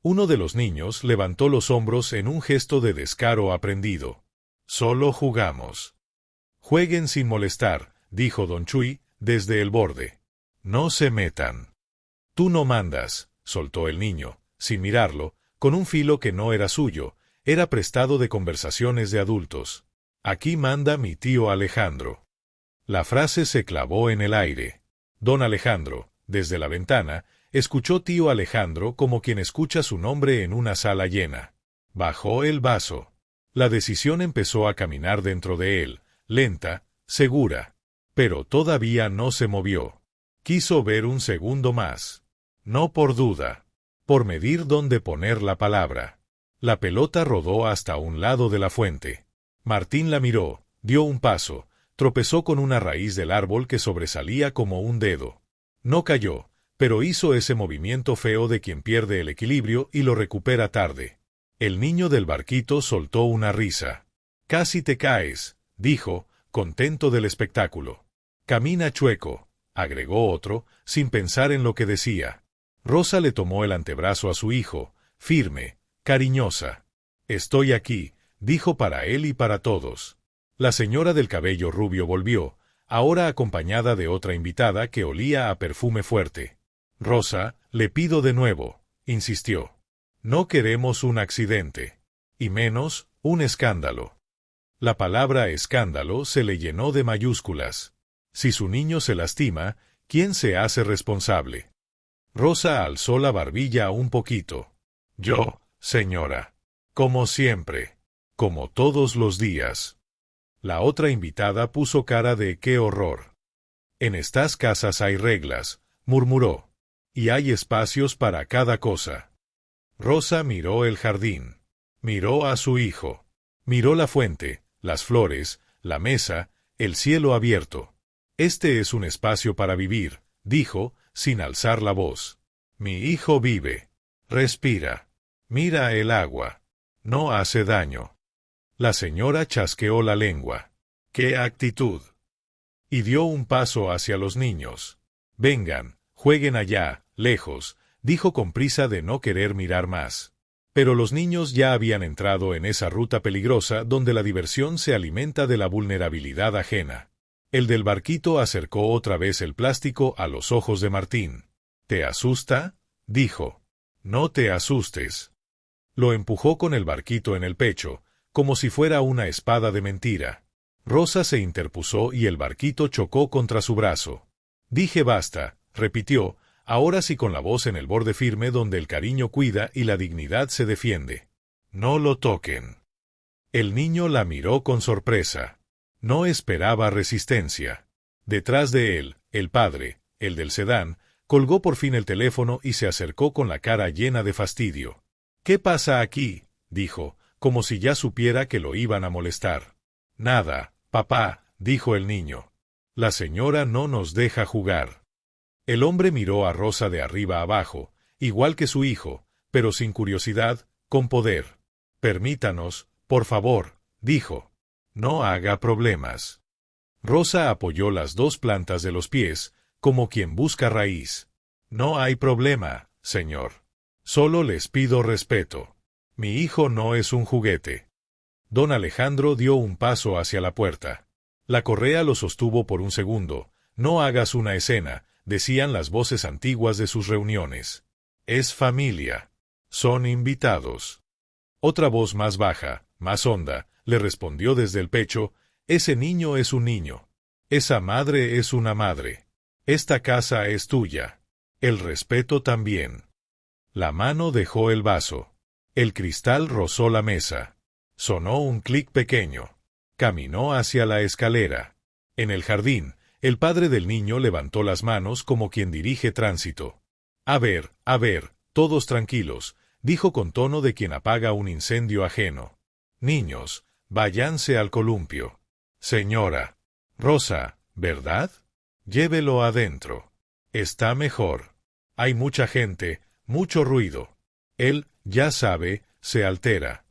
Uno de los niños levantó los hombros en un gesto de descaro aprendido. «Solo jugamos». «Jueguen sin molestar», dijo don Chuy, desde el borde. «No se metan». «Tú no mandas», soltó el niño, sin mirarlo, con un filo que no era suyo, era prestado de conversaciones de adultos. «Aquí manda mi tío Alejandro». La frase se clavó en el aire. Don Alejandro, desde la ventana, escuchó tío Alejandro como quien escucha su nombre en una sala llena. Bajó el vaso. La decisión empezó a caminar dentro de él, lenta, segura. Pero todavía no se movió. Quiso ver un segundo más. No por duda. Por medir dónde poner la palabra. La pelota rodó hasta un lado de la fuente. Martín la miró, dio un paso, tropezó con una raíz del árbol que sobresalía como un dedo. No cayó, pero hizo ese movimiento feo de quien pierde el equilibrio y lo recupera tarde. El niño del barquito soltó una risa. «Casi te caes», dijo, contento del espectáculo. «Camina chueco», agregó otro, sin pensar en lo que decía. Rosa le tomó el antebrazo a su hijo, firme, cariñosa. «Estoy aquí», dijo para él y para todos. La señora del cabello rubio volvió, ahora acompañada de otra invitada que olía a perfume fuerte. «Rosa, le pido de nuevo», insistió. «No queremos un accidente. Y menos, un escándalo». La palabra escándalo se le llenó de mayúsculas. Si su niño se lastima, ¿quién se hace responsable? Rosa alzó la barbilla un poquito. «Yo, señora. Como siempre. Como todos los días». La otra invitada puso cara de «qué horror». «En estas casas hay reglas», murmuró. «Y hay espacios para cada cosa». Rosa miró el jardín. Miró a su hijo. Miró la fuente, las flores, la mesa, el cielo abierto. Este es un espacio para vivir, dijo, sin alzar la voz. Mi hijo vive. Respira. Mira el agua. No hace daño. La señora chasqueó la lengua. ¡Qué actitud! Y dio un paso hacia los niños. Vengan, jueguen allá, lejos, dijo con prisa de no querer mirar más. Pero los niños ya habían entrado en esa ruta peligrosa donde la diversión se alimenta de la vulnerabilidad ajena. El del barquito acercó otra vez el plástico a los ojos de Martín. ¿Te asusta? Dijo. No te asustes. Lo empujó con el barquito en el pecho, como si fuera una espada de mentira. Rosa se interpuso y el barquito chocó contra su brazo. Dije basta, repitió, ahora sí con la voz en el borde firme donde el cariño cuida y la dignidad se defiende. No lo toquen. El niño la miró con sorpresa. No esperaba resistencia. Detrás de él, el padre, el del sedán, colgó por fin el teléfono y se acercó con la cara llena de fastidio. ¿Qué pasa aquí? Dijo, como si ya supiera que lo iban a molestar. Nada, papá, dijo el niño. La señora no nos deja jugar. El hombre miró a Rosa de arriba abajo, igual que su hijo, pero sin curiosidad, con poder. Permítanos, por favor, dijo. No haga problemas. Rosa apoyó las dos plantas de los pies, como quien busca raíz. No hay problema, señor. Solo les pido respeto. Mi hijo no es un juguete. Don Alejandro dio un paso hacia la puerta. La correa lo sostuvo por un segundo. No hagas una escena, decían las voces antiguas de sus reuniones. Es familia. Son invitados. Otra voz más baja, más honda, le respondió desde el pecho, ese niño es un niño. Esa madre es una madre. Esta casa es tuya. El respeto también. La mano dejó el vaso. El cristal rozó la mesa. Sonó un clic pequeño. Caminó hacia la escalera. En el jardín, el padre del niño levantó las manos como quien dirige tránsito. A ver, todos tranquilos, dijo con tono de quien apaga un incendio ajeno. Niños, váyanse al columpio. Señora. Rosa, ¿verdad? Llévelo adentro. Está mejor. Hay mucha gente, mucho ruido. Él, ya sabe, se altera.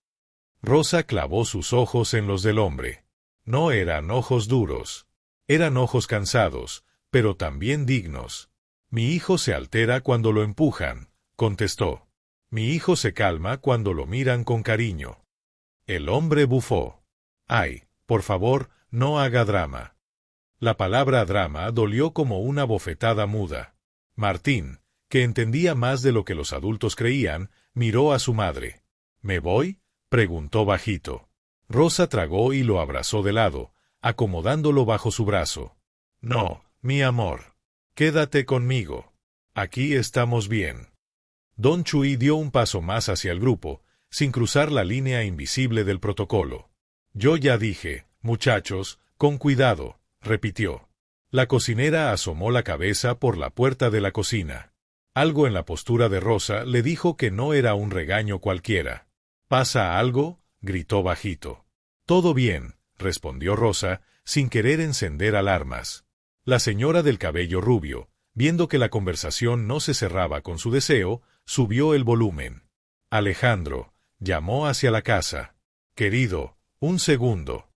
Rosa clavó sus ojos en los del hombre. No eran ojos duros. Eran ojos cansados, pero también dignos. Mi hijo se altera cuando lo empujan, contestó. Mi hijo se calma cuando lo miran con cariño. El hombre bufó. Ay, por favor, no haga drama. La palabra drama dolió como una bofetada muda. Martín, que entendía más de lo que los adultos creían, miró a su madre. ¿Me voy?, preguntó bajito. Rosa tragó y lo abrazó de lado, acomodándolo bajo su brazo. No, mi amor. Quédate conmigo. Aquí estamos bien. Don Chui dio un paso más hacia el grupo, sin cruzar la línea invisible del protocolo. Yo ya dije, muchachos, con cuidado, repitió. La cocinera asomó la cabeza por la puerta de la cocina. Algo en la postura de Rosa le dijo que no era un regaño cualquiera. ¿Pasa algo?, gritó bajito. Todo bien, respondió Rosa, sin querer encender alarmas. La señora del cabello rubio, viendo que la conversación no se cerraba con su deseo, subió el volumen. Alejandro, llamó hacia la casa. Querido, un segundo.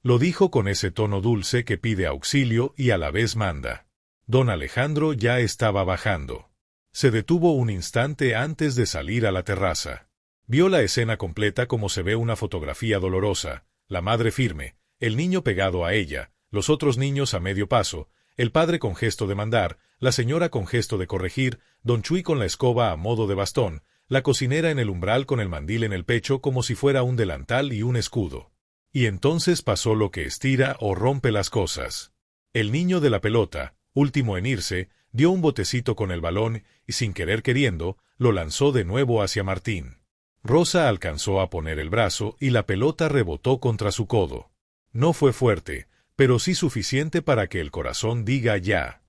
Lo dijo con ese tono dulce que pide auxilio y a la vez manda. Don Alejandro ya estaba bajando. Se detuvo un instante antes de salir a la terraza. Vio la escena completa como se ve una fotografía dolorosa, la madre firme, el niño pegado a ella, los otros niños a medio paso, el padre con gesto de mandar, la señora con gesto de corregir, don Chui con la escoba a modo de bastón, la cocinera en el umbral con el mandil en el pecho como si fuera un delantal y un escudo. Y entonces pasó lo que estira o rompe las cosas. El niño de la pelota, último en irse, dio un botecito con el balón y, sin querer queriendo, lo lanzó de nuevo hacia Martín. Rosa alcanzó a poner el brazo y la pelota rebotó contra su codo. No fue fuerte, pero sí suficiente para que el corazón diga ya.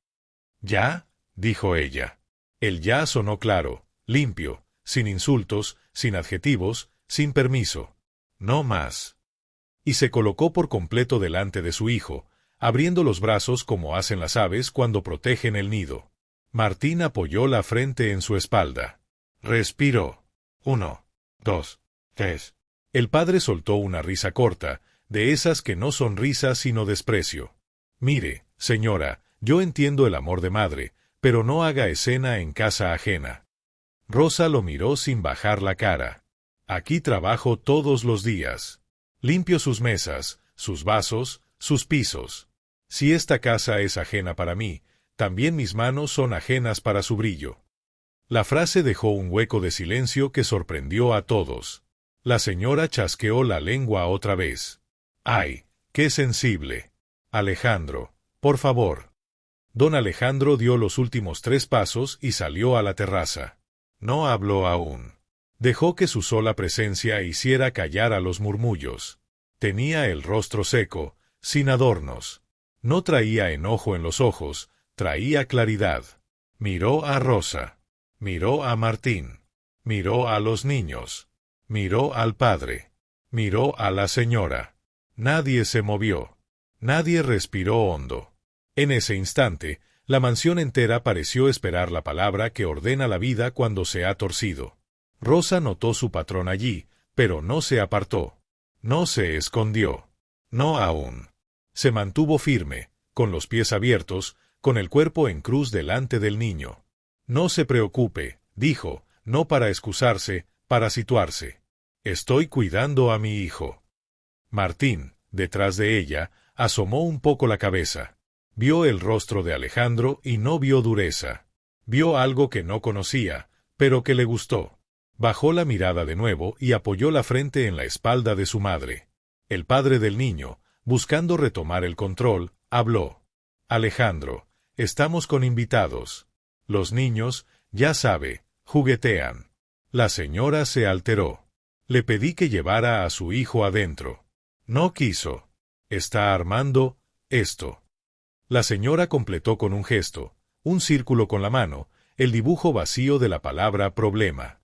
¿Ya?, dijo ella. El ya sonó claro, limpio, sin insultos, sin adjetivos, sin permiso. No más. Y se colocó por completo delante de su hijo, abriendo los brazos como hacen las aves cuando protegen el nido. Martín apoyó la frente en su espalda. Respiró. 1, 2, 3. El padre soltó una risa corta, de esas que no son risas sino desprecio. Mire, señora, yo entiendo el amor de madre, pero no haga escena en casa ajena. Rosa lo miró sin bajar la cara. Aquí trabajo todos los días. Limpio sus mesas, sus vasos, sus pisos. Si esta casa es ajena para mí, también mis manos son ajenas para su brillo. La frase dejó un hueco de silencio que sorprendió a todos. La señora chasqueó la lengua otra vez. ¡Ay, qué sensible! Alejandro, por favor. Don Alejandro dio los últimos 3 pasos y salió a la terraza. No habló aún. Dejó que su sola presencia hiciera callar a los murmullos. Tenía el rostro seco, sin adornos. No traía enojo en los ojos, traía claridad. Miró a Rosa. Miró a Martín. Miró a los niños. Miró al padre. Miró a la señora. Nadie se movió. Nadie respiró hondo. En ese instante, la mansión entera pareció esperar la palabra que ordena la vida cuando se ha torcido. Rosa notó su patrón allí, pero no se apartó. No se escondió. No aún. Se mantuvo firme, con los pies abiertos, con el cuerpo en cruz delante del niño. No se preocupe, dijo, no para excusarse, para situarse. Estoy cuidando a mi hijo. Martín, detrás de ella, asomó un poco la cabeza. Vio el rostro de Alejandro y no vio dureza. Vio algo que no conocía, pero que le gustó. Bajó la mirada de nuevo y apoyó la frente en la espalda de su madre. El padre del niño, buscando retomar el control, habló. Alejandro, estamos con invitados. Los niños, ya sabe, juguetean. La señora se alteró. Le pedí que llevara a su hijo adentro. No quiso. Está armando esto. La señora completó con un gesto, un círculo con la mano, el dibujo vacío de la palabra problema.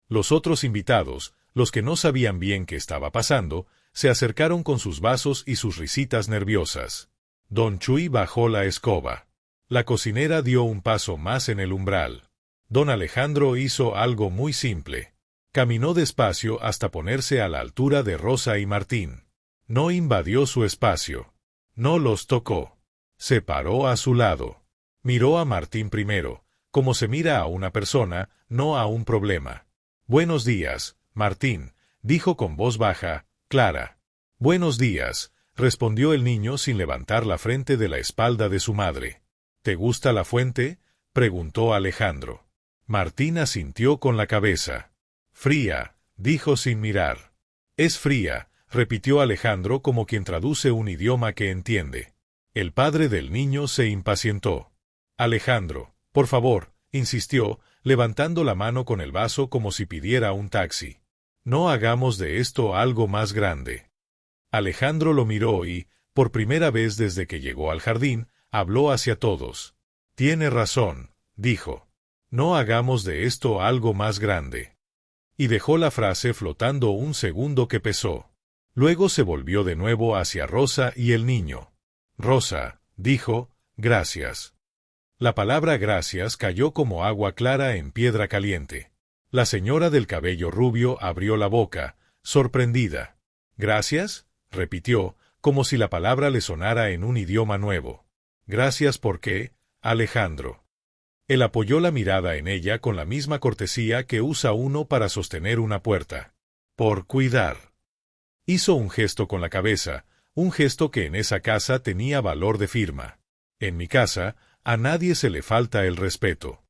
Los otros invitados, los que no sabían bien qué estaba pasando, se acercaron con sus vasos y sus risitas nerviosas. Don Chuy bajó la escoba. La cocinera dio un paso más en el umbral. Don Alejandro hizo algo muy simple. Caminó despacio hasta ponerse a la altura de Rosa y Martín. No invadió su espacio. No los tocó. Se paró a su lado. Miró a Martín primero, como se mira a una persona, no a un problema. Buenos días, Martín, dijo con voz baja, clara. Buenos días, respondió el niño sin levantar la frente de la espalda de su madre. ¿Te gusta la fuente?, preguntó Alejandro. Martín asintió con la cabeza. Fría, dijo sin mirar. Es fría, repitió Alejandro como quien traduce un idioma que entiende. El padre del niño se impacientó. Alejandro, por favor, insistió, levantando la mano con el vaso como si pidiera un taxi. No hagamos de esto algo más grande. Alejandro lo miró y, por primera vez desde que llegó al jardín, habló hacia todos. Tiene razón, dijo. No hagamos de esto algo más grande. Y dejó la frase flotando un segundo que pesó. Luego se volvió de nuevo hacia Rosa y el niño. Rosa, dijo, gracias. La palabra gracias cayó como agua clara en piedra caliente. La señora del cabello rubio abrió la boca, sorprendida. ¿Gracias?, repitió, como si la palabra le sonara en un idioma nuevo. ¿Gracias por qué, Alejandro? Él apoyó la mirada en ella con la misma cortesía que usa uno para sostener una puerta. Por cuidar. Hizo un gesto con la cabeza, un gesto que en esa casa tenía valor de firma. En mi casa, a nadie se le falta el respeto.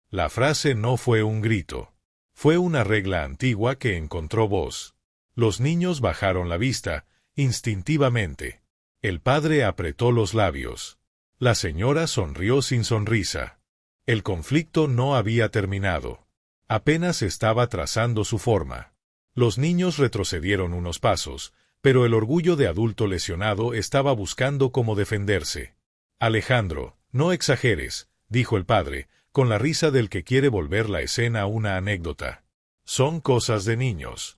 La frase no fue un grito. Fue una regla antigua que encontró voz. Los niños bajaron la vista, instintivamente. El padre apretó los labios. La señora sonrió sin sonrisa. El conflicto no había terminado. Apenas estaba trazando su forma. Los niños retrocedieron unos pasos, pero el orgullo de adulto lesionado estaba buscando cómo defenderse. Alejandro, no exageres, dijo el padre, con la risa del que quiere volver la escena una anécdota. Son cosas de niños.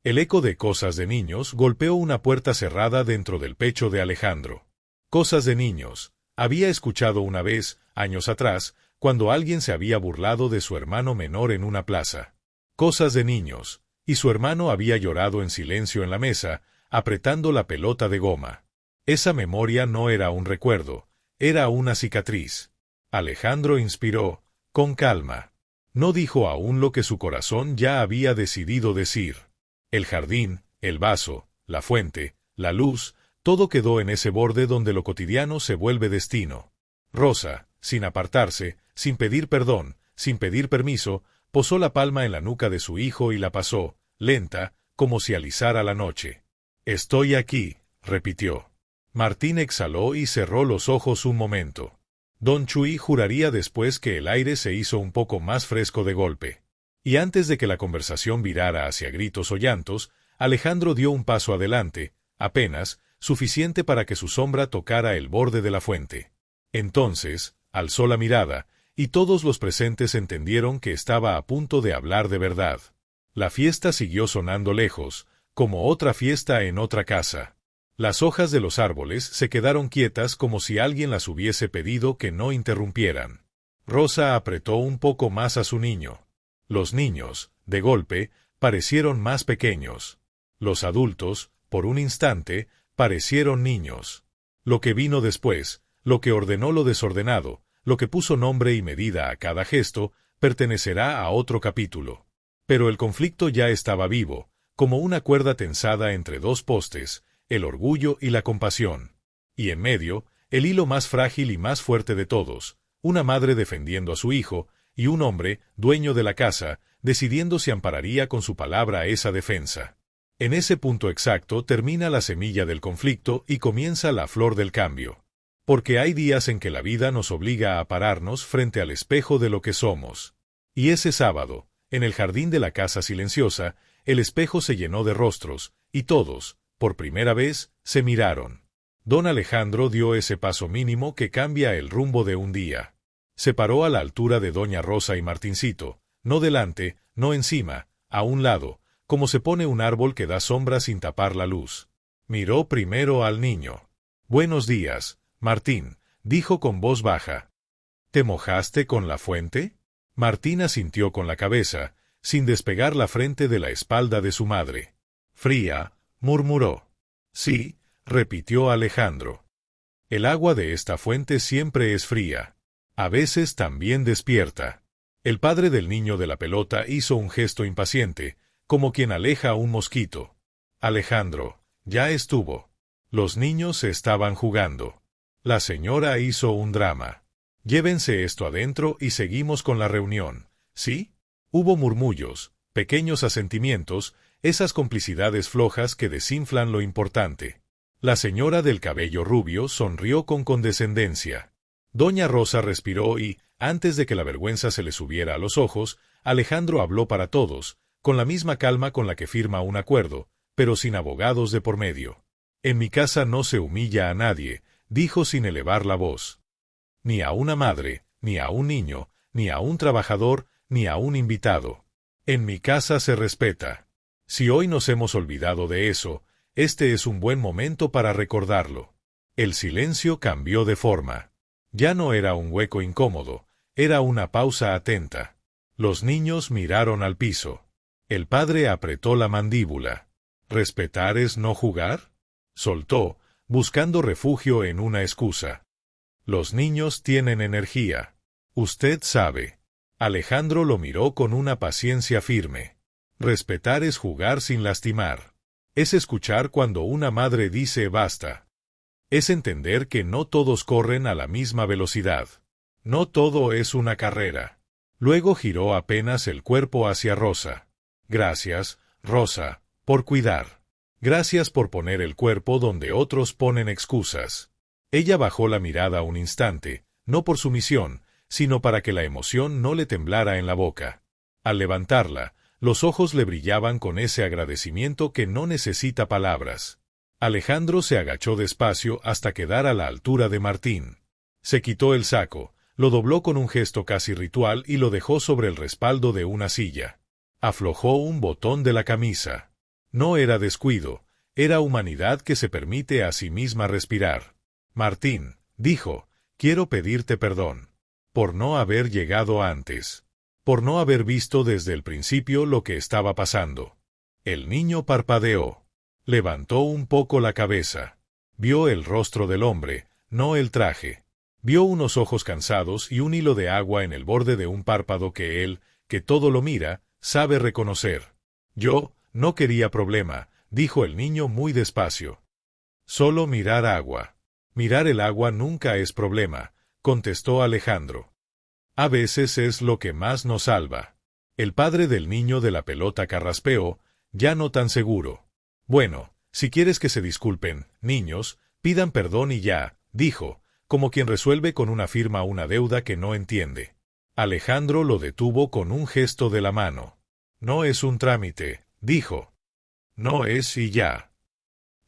El eco de cosas de niños golpeó una puerta cerrada dentro del pecho de Alejandro. Cosas de niños. Había escuchado una vez, años atrás, cuando alguien se había burlado de su hermano menor en una plaza. Cosas de niños. Y su hermano había llorado en silencio en la mesa, apretando la pelota de goma. Esa memoria no era un recuerdo, era una cicatriz. Alejandro inspiró, con calma. No dijo aún lo que su corazón ya había decidido decir. El jardín, el vaso, la fuente, la luz, todo quedó en ese borde donde lo cotidiano se vuelve destino. Rosa, sin apartarse, sin pedir perdón, sin pedir permiso, posó la palma en la nuca de su hijo y la pasó, lenta, como si alisara la noche. «Estoy aquí», repitió. Martín exhaló y cerró los ojos un momento. Don Chuy juraría después que el aire se hizo un poco más fresco de golpe. Y antes de que la conversación virara hacia gritos o llantos, Alejandro dio un paso adelante, apenas, suficiente para que su sombra tocara el borde de la fuente. Entonces, alzó la mirada, y todos los presentes entendieron que estaba a punto de hablar de verdad. La fiesta siguió sonando lejos, como otra fiesta en otra casa. Las hojas de los árboles se quedaron quietas como si alguien las hubiese pedido que no interrumpieran. Rosa apretó un poco más a su niño. Los niños, de golpe, parecieron más pequeños. Los adultos, por un instante, parecieron niños. Lo que vino después, lo que ordenó lo desordenado, lo que puso nombre y medida a cada gesto, pertenecerá a otro capítulo. Pero el conflicto ya estaba vivo, como una cuerda tensada entre dos postes, el orgullo y la compasión. Y en medio, el hilo más frágil y más fuerte de todos, una madre defendiendo a su hijo, y un hombre, dueño de la casa, decidiendo si ampararía con su palabra esa defensa. En ese punto exacto termina la semilla del conflicto y comienza la flor del cambio. Porque hay días en que la vida nos obliga a pararnos frente al espejo de lo que somos. Y ese sábado, en el jardín de la casa silenciosa, el espejo se llenó de rostros, y todos, por primera vez, se miraron. Don Alejandro dio ese paso mínimo que cambia el rumbo de un día. Se paró a la altura de doña Rosa y Martincito, no delante, no encima, a un lado, como se pone un árbol que da sombra sin tapar la luz. Miró primero al niño. «Buenos días, Martín», dijo con voz baja. «¿Te mojaste con la fuente?» Martín asintió con la cabeza, sin despegar la frente de la espalda de su madre. «Fría», murmuró. «Sí», repitió Alejandro. «El agua de esta fuente siempre es fría. A veces también despierta». El padre del niño de la pelota hizo un gesto impaciente, como quien aleja a un mosquito. «Alejandro, ya estuvo». Los niños estaban jugando. La señora hizo un drama. «Llévense esto adentro y seguimos con la reunión, ¿sí?» Hubo murmullos, pequeños asentimientos, esas complicidades flojas que desinflan lo importante. La señora del cabello rubio sonrió con condescendencia. Doña Rosa respiró y, antes de que la vergüenza se le subiera a los ojos, Alejandro habló para todos, con la misma calma con la que firma un acuerdo, pero sin abogados de por medio. «En mi casa no se humilla a nadie», dijo sin elevar la voz. «Ni a una madre, ni a un niño, ni a un trabajador, ni a un invitado. En mi casa se respeta. Si hoy nos hemos olvidado de eso, este es un buen momento para recordarlo». El silencio cambió de forma. Ya no era un hueco incómodo, era una pausa atenta. Los niños miraron al piso. El padre apretó la mandíbula. «¿Respetar es no jugar?», soltó, buscando refugio en una excusa. «Los niños tienen energía. Usted sabe». Alejandro lo miró con una paciencia firme. «Respetar es jugar sin lastimar. Es escuchar cuando una madre dice basta. Es entender que no todos corren a la misma velocidad. No todo es una carrera». Luego giró apenas el cuerpo hacia Rosa. «Gracias, Rosa, por cuidar. Gracias por poner el cuerpo donde otros ponen excusas». Ella bajó la mirada un instante, no por sumisión, sino para que la emoción no le temblara en la boca. Al levantarla, los ojos le brillaban con ese agradecimiento que no necesita palabras. Alejandro se agachó despacio hasta quedar a la altura de Martín. Se quitó el saco, lo dobló con un gesto casi ritual y lo dejó sobre el respaldo de una silla. Aflojó un botón de la camisa. No era descuido, era humanidad que se permite a sí misma respirar. Martín, dijo, quiero pedirte perdón. Por no haber llegado antes. Por no haber visto desde el principio lo que estaba pasando. El niño parpadeó. Levantó un poco la cabeza. Vio el rostro del hombre, no el traje. Vio unos ojos cansados y un hilo de agua en el borde de un párpado que él, que todo lo mira, sabe reconocer. Yo, no quería problema, dijo el niño muy despacio. Solo mirar agua. Mirar el agua nunca es problema, contestó Alejandro. A veces es lo que más nos salva. El padre del niño de la pelota carraspeó, ya no tan seguro. Bueno, si quieres que se disculpen, niños, pidan perdón y ya, dijo, como quien resuelve con una firma una deuda que no entiende. Alejandro lo detuvo con un gesto de la mano. No es un trámite, dijo. No es y ya.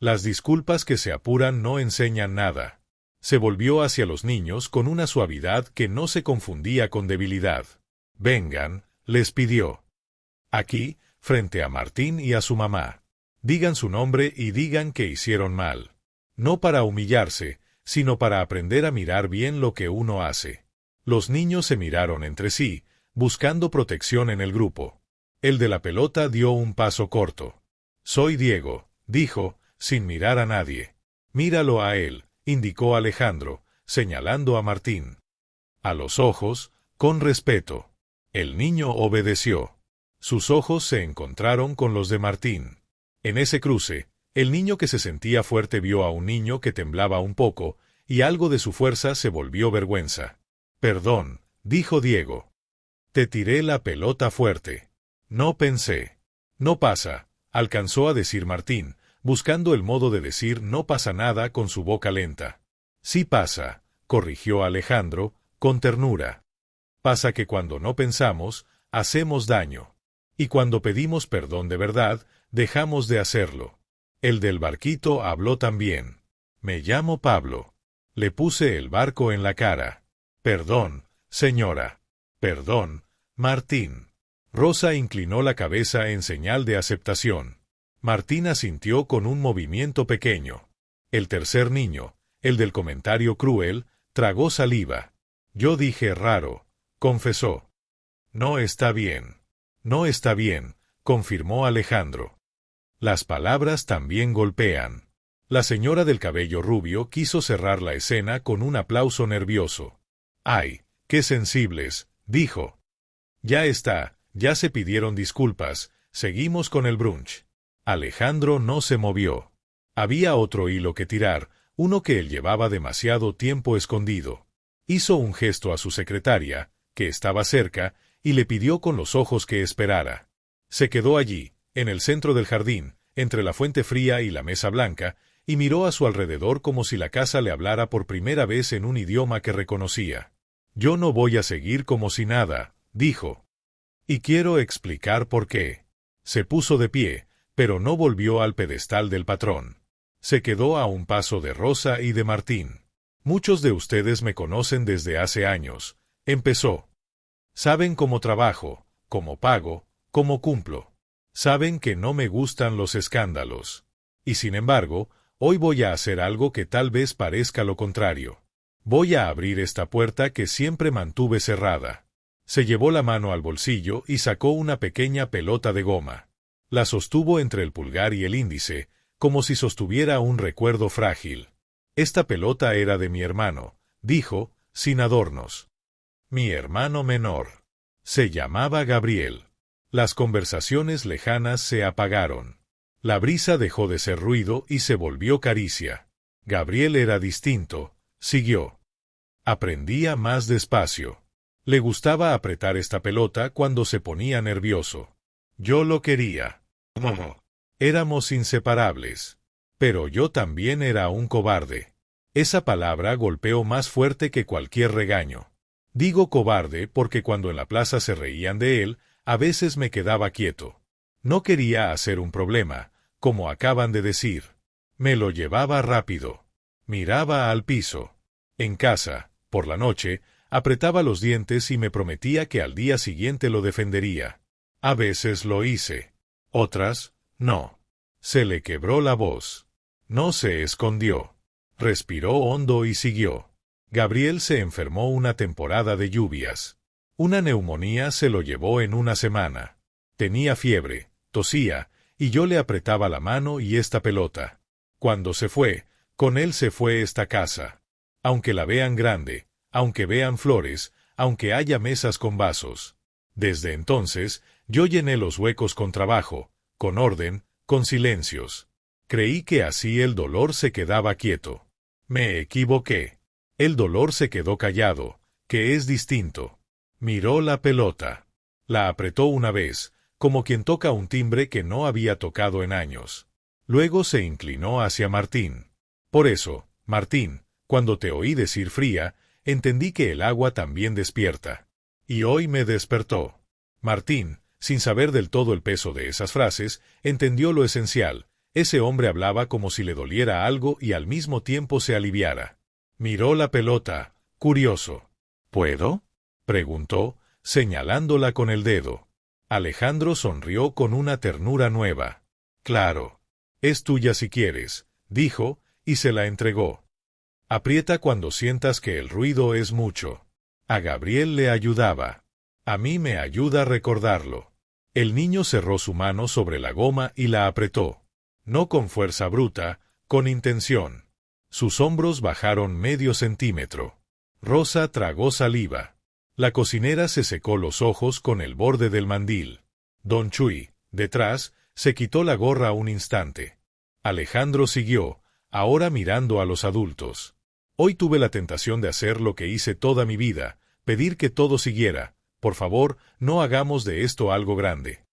Las disculpas que se apuran no enseñan nada. Se volvió hacia los niños con una suavidad que no se confundía con debilidad. Vengan, les pidió. Aquí, frente a Martín y a su mamá. Digan su nombre y digan que hicieron mal. No para humillarse, sino para aprender a mirar bien lo que uno hace. Los niños se miraron entre sí, buscando protección en el grupo. El de la pelota dio un paso corto. Soy Diego, dijo, sin mirar a nadie. Míralo a él, indicó Alejandro, señalando a Martín. A los ojos, con respeto. El niño obedeció. Sus ojos se encontraron con los de Martín. En ese cruce, el niño que se sentía fuerte vio a un niño que temblaba un poco, y algo de su fuerza se volvió vergüenza. Perdón, dijo Diego. Te tiré la pelota fuerte. No pensé. No pasa, alcanzó a decir Martín, buscando el modo de decir no pasa nada con su boca lenta. Sí pasa, corrigió Alejandro, con ternura. Pasa que cuando no pensamos, hacemos daño. Y cuando pedimos perdón de verdad, dejamos de hacerlo. El del barquito habló también. Me llamo Pablo. Le puse el barco en la cara. Perdón, señora. Perdón, Martín. Rosa inclinó la cabeza en señal de aceptación. Martín asintió con un movimiento pequeño. El tercer niño, el del comentario cruel, tragó saliva. Yo dije raro, confesó. No está bien. No está bien, confirmó Alejandro. Las palabras también golpean. La señora del cabello rubio quiso cerrar la escena con un aplauso nervioso. ¡Ay, qué sensibles!, dijo. Ya está, ya se pidieron disculpas, seguimos con el brunch. Alejandro no se movió. Había otro hilo que tirar, uno que él llevaba demasiado tiempo escondido. Hizo un gesto a su secretaria, que estaba cerca, y le pidió con los ojos que esperara. Se quedó allí, en el centro del jardín, entre la fuente fría y la mesa blanca, y miró a su alrededor como si la casa le hablara por primera vez en un idioma que reconocía. Yo no voy a seguir como si nada, dijo. Y quiero explicar por qué. Se puso de pie, pero no volvió al pedestal del patrón. Se quedó a un paso de Rosa y de Martín. Muchos de ustedes me conocen desde hace años, empezó. Saben cómo trabajo, cómo pago, cómo cumplo. Saben que no me gustan los escándalos. Y sin embargo, hoy voy a hacer algo que tal vez parezca lo contrario. Voy a abrir esta puerta que siempre mantuve cerrada. Se llevó la mano al bolsillo y sacó una pequeña pelota de goma. La sostuvo entre el pulgar y el índice, como si sostuviera un recuerdo frágil. Esta pelota era de mi hermano, dijo, sin adornos. Mi hermano menor. Se llamaba Gabriel. Las conversaciones lejanas se apagaron. La brisa dejó de ser ruido y se volvió caricia. Gabriel era distinto, siguió. Aprendía más despacio. Le gustaba apretar esta pelota cuando se ponía nervioso. Yo lo quería. Éramos inseparables. Pero yo también era un cobarde. Esa palabra golpeó más fuerte que cualquier regaño. Digo cobarde porque cuando en la plaza se reían de él, a veces me quedaba quieto. No quería hacer un problema, como acaban de decir. Me lo llevaba rápido. Miraba al piso. En casa, por la noche, apretaba los dientes y me prometía que al día siguiente lo defendería. A veces lo hice. Otras, no. Se le quebró la voz. No se escondió. Respiró hondo y siguió. Gabriel se enfermó una temporada de lluvias. Una neumonía se lo llevó en una semana. Tenía fiebre, tosía, y yo le apretaba la mano y esta pelota. Cuando se fue, con él se fue esta casa. Aunque la vean grande, aunque vean flores, aunque haya mesas con vasos. Desde entonces, yo llené los huecos con trabajo, con orden, con silencios. Creí que así el dolor se quedaba quieto. Me equivoqué. El dolor se quedó callado, que es distinto. Miró la pelota. La apretó una vez, como quien toca un timbre que no había tocado en años. Luego se inclinó hacia Martín. Por eso, Martín, cuando te oí decir fría, entendí que el agua también despierta. Y hoy me despertó. Martín, sin saber del todo el peso de esas frases, entendió lo esencial. Ese hombre hablaba como si le doliera algo y al mismo tiempo se aliviara. Miró la pelota, curioso. ¿Puedo?, preguntó, señalándola con el dedo. Alejandro sonrió con una ternura nueva. Claro. Es tuya si quieres, dijo, y se la entregó. Aprieta cuando sientas que el ruido es mucho. A Gabriel le ayudaba. A mí me ayuda a recordarlo. El niño cerró su mano sobre la goma y la apretó. No con fuerza bruta, con intención. Sus hombros bajaron medio centímetro. Rosa tragó saliva. La cocinera se secó los ojos con el borde del mandil. Don Chuy, detrás, se quitó la gorra un instante. Alejandro siguió, ahora mirando a los adultos. Hoy tuve la tentación de hacer lo que hice toda mi vida, pedir que todo siguiera. Por favor, no hagamos de esto algo grande.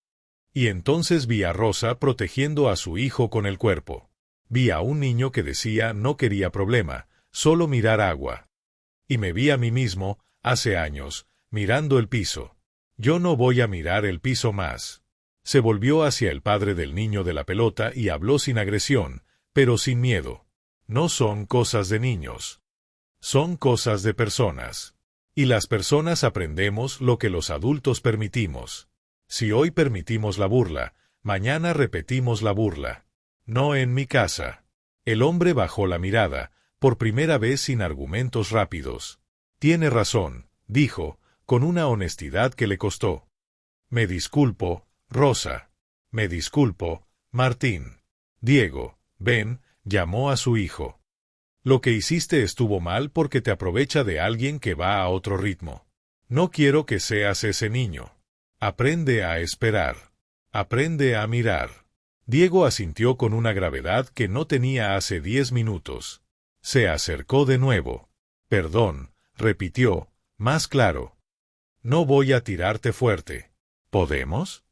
Y entonces vi a Rosa protegiendo a su hijo con el cuerpo. Vi a un niño que decía no quería problema, solo mirar agua. Y me vi a mí mismo, hace años, mirando el piso. Yo no voy a mirar el piso más. Se volvió hacia el padre del niño de la pelota y habló sin agresión, pero sin miedo. No son cosas de niños. Son cosas de personas. Y las personas aprendemos lo que los adultos permitimos. Si hoy permitimos la burla, mañana repetimos la burla. No en mi casa. El hombre bajó la mirada, por primera vez sin argumentos rápidos. Tiene razón, dijo, con una honestidad que le costó. Me disculpo, Rosa. Me disculpo, Martín. Diego, ven, llamó a su hijo. Lo que hiciste estuvo mal porque te aprovecha de alguien que va a otro ritmo. No quiero que seas ese niño. Aprende a esperar. Aprende a mirar. Diego asintió con una gravedad que no tenía hace 10 minutos. Se acercó de nuevo. Perdón, repitió, más claro. No voy a tirarte fuerte. ¿Podemos?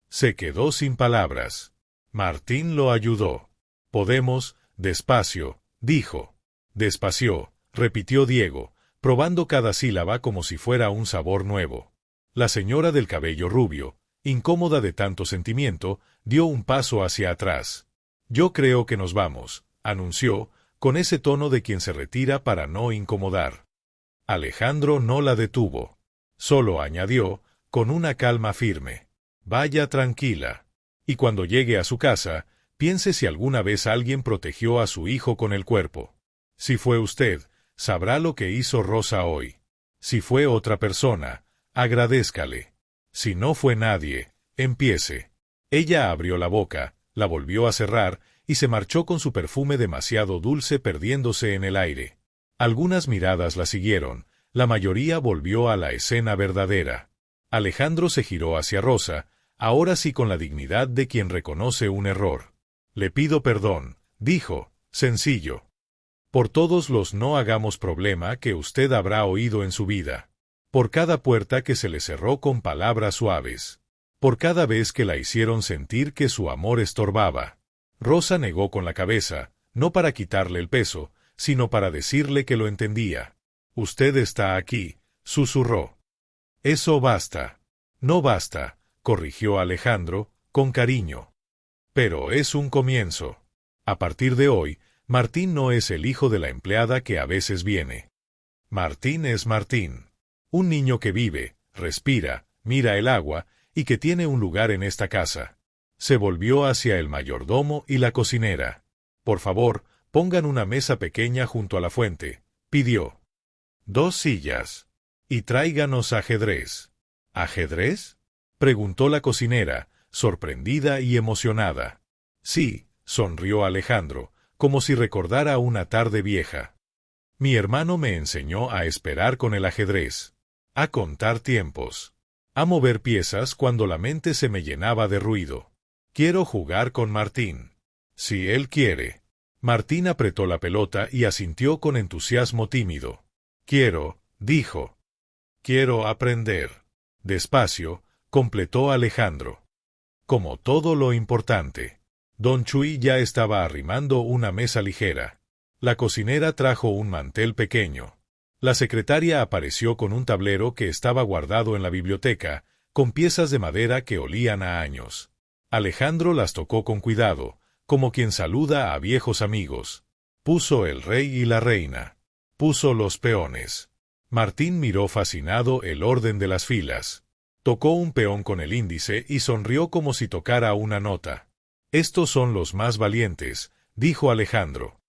Se quedó sin palabras. Martín lo ayudó. Podemos, despacio, dijo. Despacio, repitió Diego, probando cada sílaba como si fuera un sabor nuevo. La señora del cabello rubio, incómoda de tanto sentimiento, dio un paso hacia atrás. Yo creo que nos vamos, anunció, con ese tono de quien se retira para no incomodar. Alejandro no la detuvo. Solo añadió, con una calma firme. Vaya tranquila. Y cuando llegue a su casa, piense si alguna vez alguien protegió a su hijo con el cuerpo. Si fue usted, sabrá lo que hizo Rosa hoy. Si fue otra persona, agradézcale. Si no fue nadie, empiece. Ella abrió la boca, la volvió a cerrar, y se marchó con su perfume demasiado dulce perdiéndose en el aire. Algunas miradas la siguieron, la mayoría volvió a la escena verdadera. Alejandro se giró hacia Rosa, ahora sí con la dignidad de quien reconoce un error. Le pido perdón, dijo, sencillo. Por todos los no hagamos problema que usted habrá oído en su vida. Por cada puerta que se le cerró con palabras suaves. Por cada vez que la hicieron sentir que su amor estorbaba. Rosa negó con la cabeza, no para quitarle el peso, sino para decirle que lo entendía. Usted está aquí, susurró. Eso basta. No basta, corrigió Alejandro, con cariño. Pero es un comienzo. A partir de hoy, Martín no es el hijo de la empleada que a veces viene. Martín es Martín. Un niño que vive, respira, mira el agua, y que tiene un lugar en esta casa. Se volvió hacia el mayordomo y la cocinera. Por favor, pongan una mesa pequeña junto a la fuente, pidió. 2 sillas. Y tráiganos ajedrez. ¿Ajedrez? Preguntó la cocinera, sorprendida y emocionada. Sí, sonrió Alejandro, como si recordara una tarde vieja. Mi hermano me enseñó a esperar con el ajedrez, a contar tiempos, a mover piezas cuando la mente se me llenaba de ruido. Quiero jugar con Martín. Si él quiere. Martín apretó la pelota y asintió con entusiasmo tímido. Quiero, dijo. Quiero aprender. Despacio, completó Alejandro. Como todo lo importante. Don Chuy ya estaba arrimando una mesa ligera. La cocinera trajo un mantel pequeño. La secretaria apareció con un tablero que estaba guardado en la biblioteca, con piezas de madera que olían a años. Alejandro las tocó con cuidado, como quien saluda a viejos amigos. Puso el rey y la reina. Puso los peones. Martín miró fascinado el orden de las filas. Tocó un peón con el índice y sonrió como si tocara una nota. Estos son los más valientes, dijo Alejandro.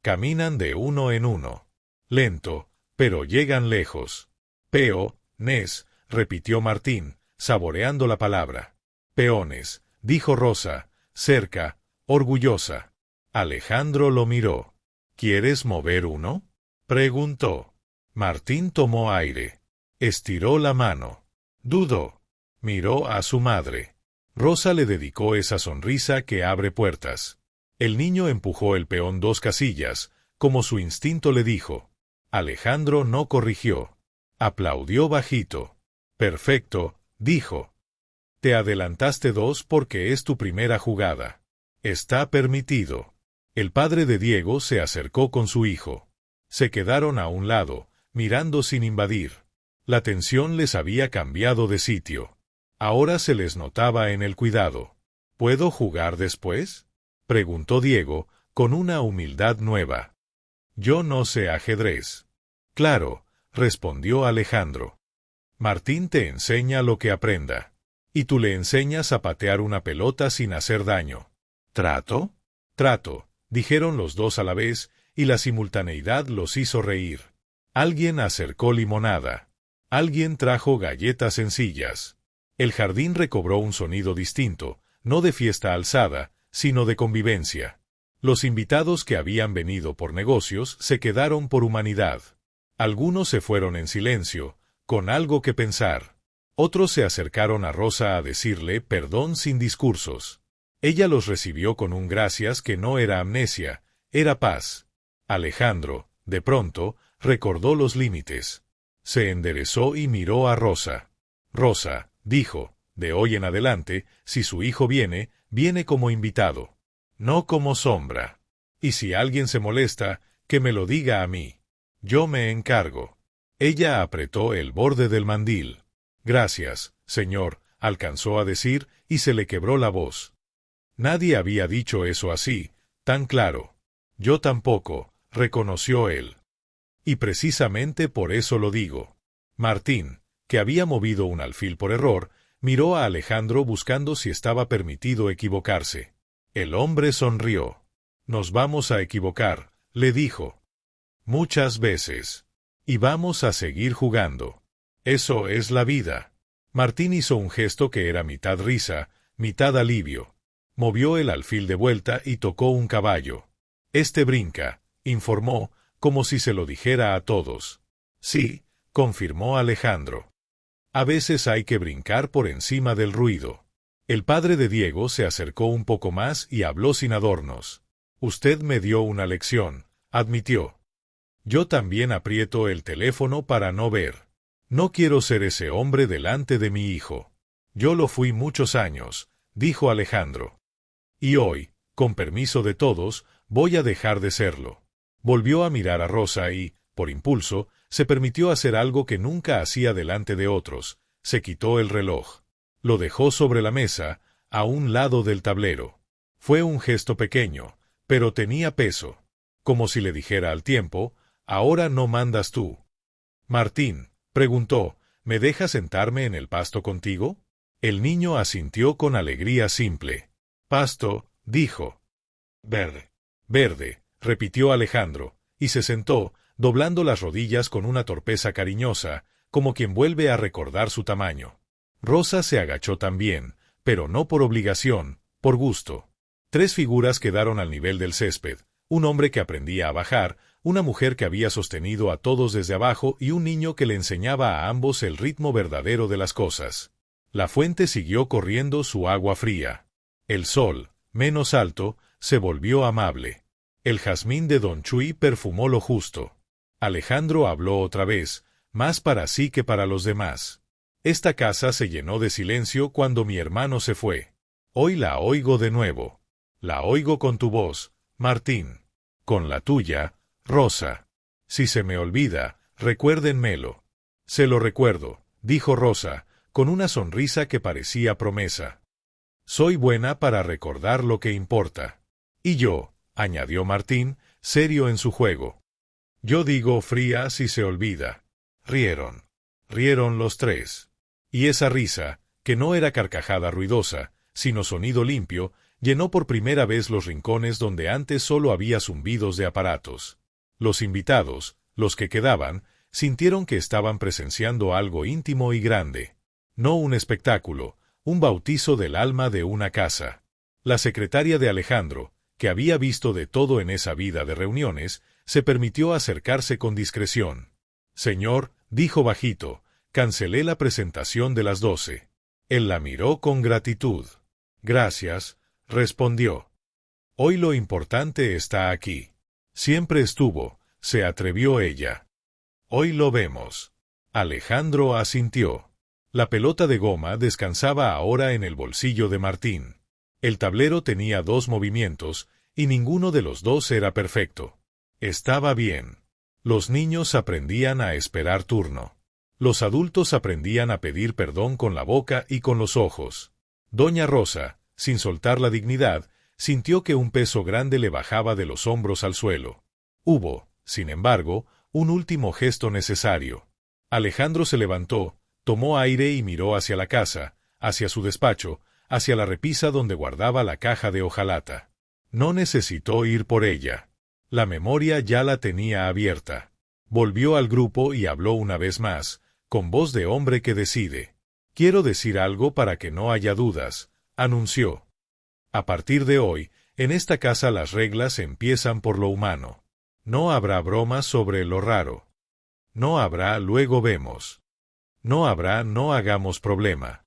Caminan de uno en uno. Lento, pero llegan lejos. Peones, repitió Martín, saboreando la palabra. Peones, dijo Rosa, cerca, orgullosa. Alejandro lo miró. ¿Quieres mover uno? Preguntó. Martín tomó aire. Estiró la mano. Dudó. Miró a su madre. Rosa le dedicó esa sonrisa que abre puertas. El niño empujó el peón 2 casillas, como su instinto le dijo. Alejandro no corrigió. Aplaudió bajito. Perfecto, dijo. Te adelantaste 2 porque es tu primera jugada. Está permitido. El padre de Diego se acercó con su hijo. Se quedaron a un lado, mirando sin invadir. La tensión les había cambiado de sitio. Ahora se les notaba en el cuidado. ¿Puedo jugar después? Preguntó Diego, con una humildad nueva. Yo no sé ajedrez. Claro, respondió Alejandro. Martín te enseña lo que aprenda. Y tú le enseñas a patear una pelota sin hacer daño. ¿Trato? Trato, dijeron los dos a la vez, y la simultaneidad los hizo reír. Alguien acercó limonada. Alguien trajo galletas sencillas. El jardín recobró un sonido distinto, no de fiesta alzada, sino de convivencia. Los invitados que habían venido por negocios se quedaron por humanidad. Algunos se fueron en silencio, con algo que pensar. Otros se acercaron a Rosa a decirle perdón sin discursos. Ella los recibió con un gracias que no era amnesia, era paz. Alejandro, de pronto, recordó los límites. Se enderezó y miró a Rosa. Rosa, dijo, de hoy en adelante, si su hijo viene, viene como invitado. No como sombra. Y si alguien se molesta, que me lo diga a mí. Yo me encargo. Ella apretó el borde del mandil. Gracias, señor, alcanzó a decir, y se le quebró la voz. Nadie había dicho eso así, tan claro. Yo tampoco, reconoció él. Y precisamente por eso lo digo. Martín, que había movido un alfil por error, miró a Alejandro buscando si estaba permitido equivocarse. El hombre sonrió. Nos vamos a equivocar, le dijo. Muchas veces. Y vamos a seguir jugando. Eso es la vida. Martín hizo un gesto que era mitad risa, mitad alivio. Movió el alfil de vuelta y tocó un caballo. Este brinca, informó, como si se lo dijera a todos. Sí, confirmó Alejandro. A veces hay que brincar por encima del ruido. El padre de Diego se acercó un poco más y habló sin adornos. Usted me dio una lección, admitió. Yo también aprieto el teléfono para no ver. No quiero ser ese hombre delante de mi hijo. Yo lo fui muchos años, dijo Alejandro. Y hoy, con permiso de todos, voy a dejar de serlo. Volvió a mirar a Rosa y, por impulso, se permitió hacer algo que nunca hacía delante de otros. Se quitó el reloj. Lo dejó sobre la mesa, a un lado del tablero. Fue un gesto pequeño, pero tenía peso. Como si le dijera al tiempo, ahora no mandas tú. Martín, preguntó, ¿me dejas sentarme en el pasto contigo? El niño asintió con alegría simple. Pasto, dijo. Verde. Verde, repitió Alejandro, y se sentó, doblando las rodillas con una torpeza cariñosa, como quien vuelve a recordar su tamaño. Rosa se agachó también, pero no por obligación, por gusto. 3 figuras quedaron al nivel del césped, un hombre que aprendía a bajar, una mujer que había sostenido a todos desde abajo y un niño que le enseñaba a ambos el ritmo verdadero de las cosas. La fuente siguió corriendo su agua fría. El sol, menos alto, se volvió amable. El jazmín de Don Chuy perfumó lo justo. Alejandro habló otra vez, más para sí que para los demás. Esta casa se llenó de silencio cuando mi hermano se fue. Hoy la oigo de nuevo. La oigo con tu voz, Martín. Con la tuya, Rosa. Si se me olvida, recuérdenmelo. Se lo recuerdo, dijo Rosa, con una sonrisa que parecía promesa. Soy buena para recordar lo que importa. Y yo, añadió Martín, serio en su juego. Yo digo fría si se olvida. Rieron. Rieron los 3. Y esa risa, que no era carcajada ruidosa, sino sonido limpio, llenó por primera vez los rincones donde antes solo había zumbidos de aparatos. Los invitados, los que quedaban, sintieron que estaban presenciando algo íntimo y grande. No un espectáculo, un bautizo del alma de una casa. La secretaria de Alejandro, que había visto de todo en esa vida de reuniones, se permitió acercarse con discreción. Señor, dijo bajito, cancelé la presentación de las 12. Él la miró con gratitud. Gracias, respondió. Hoy lo importante está aquí. Siempre estuvo, se atrevió ella. Hoy lo vemos. Alejandro asintió. La pelota de goma descansaba ahora en el bolsillo de Martín. El tablero tenía 2 movimientos, y ninguno de los 2 era perfecto. Estaba bien. Los niños aprendían a esperar turno. Los adultos aprendían a pedir perdón con la boca y con los ojos. Doña Rosa, sin soltar la dignidad, sintió que un peso grande le bajaba de los hombros al suelo. Hubo, sin embargo, un último gesto necesario. Alejandro se levantó, tomó aire y miró hacia la casa, hacia su despacho, hacia la repisa donde guardaba la caja de hojalata. No necesitó ir por ella. La memoria ya la tenía abierta. Volvió al grupo y habló una vez más, con voz de hombre que decide. Quiero decir algo para que no haya dudas, anunció. A partir de hoy, en esta casa las reglas empiezan por lo humano. No habrá bromas sobre lo raro. No habrá luego vemos. No habrá no hagamos problema.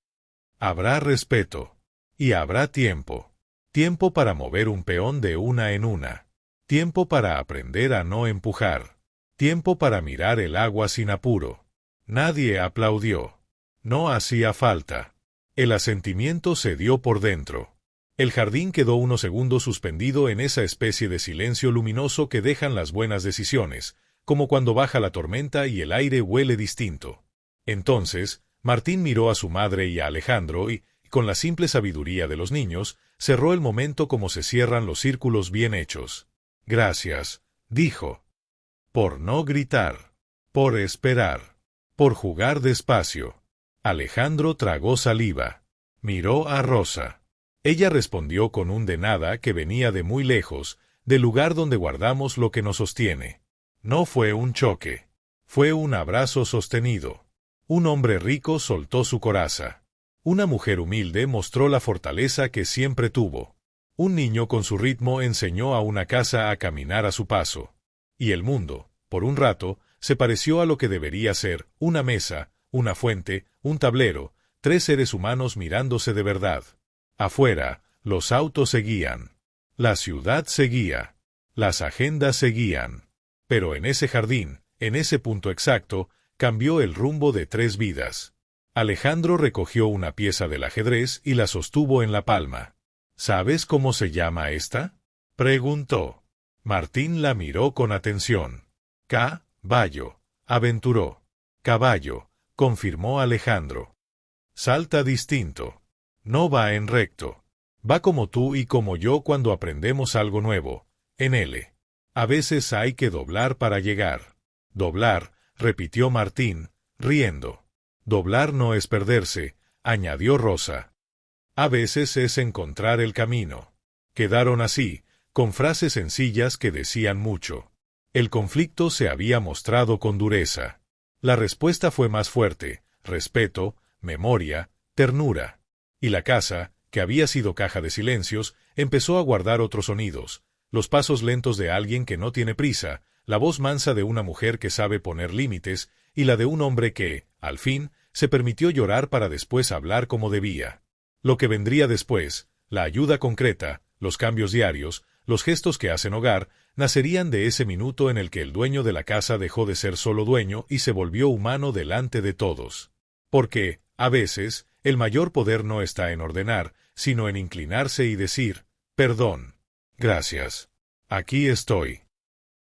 Habrá respeto. Y habrá tiempo. Tiempo para mover un peón de una en una. Tiempo para aprender a no empujar. Tiempo para mirar el agua sin apuro. Nadie aplaudió. No hacía falta. El asentimiento se dio por dentro. El jardín quedó unos segundos suspendido en esa especie de silencio luminoso que dejan las buenas decisiones, como cuando baja la tormenta y el aire huele distinto. Entonces, Martín miró a su madre y a Alejandro y, con la simple sabiduría de los niños, cerró el momento como se cierran los círculos bien hechos. Gracias, dijo. Por no gritar. Por esperar. Por jugar despacio. Alejandro tragó saliva. Miró a Rosa. Ella respondió con un de nada que venía de muy lejos, del lugar donde guardamos lo que nos sostiene. No fue un choque. Fue un abrazo sostenido. Un hombre rico soltó su coraza. Una mujer humilde mostró la fortaleza que siempre tuvo. Un niño con su ritmo enseñó a una casa a caminar a su paso. Y el mundo, por un rato, se pareció a lo que debería ser, una mesa, una fuente, un tablero, 3 seres humanos mirándose de verdad. Afuera, los autos seguían. La ciudad seguía. Las agendas seguían. Pero en ese jardín, en ese punto exacto, cambió el rumbo de 3 vidas. Alejandro recogió una pieza del ajedrez y la sostuvo en la palma. ¿Sabes cómo se llama esta?, preguntó. Martín la miró con atención. Caballo, aventuró. Caballo, confirmó Alejandro. Salta distinto. No va en recto. Va como tú y como yo cuando aprendemos algo nuevo, en L. A veces hay que doblar para llegar. Doblar, repitió Martín, riendo. Doblar no es perderse, añadió Rosa. A veces es encontrar el camino. Quedaron así, con frases sencillas que decían mucho. El conflicto se había mostrado con dureza. La respuesta fue más fuerte: respeto, memoria, ternura. Y la casa, que había sido caja de silencios, empezó a guardar otros sonidos: los pasos lentos de alguien que no tiene prisa, la voz mansa de una mujer que sabe poner límites, y la de un hombre que, al fin, se permitió llorar para después hablar como debía. Lo que vendría después, la ayuda concreta, los cambios diarios, los gestos que hacen hogar, nacerían de ese minuto en el que el dueño de la casa dejó de ser solo dueño y se volvió humano delante de todos. Porque, a veces, el mayor poder no está en ordenar, sino en inclinarse y decir: perdón. Gracias. Aquí estoy.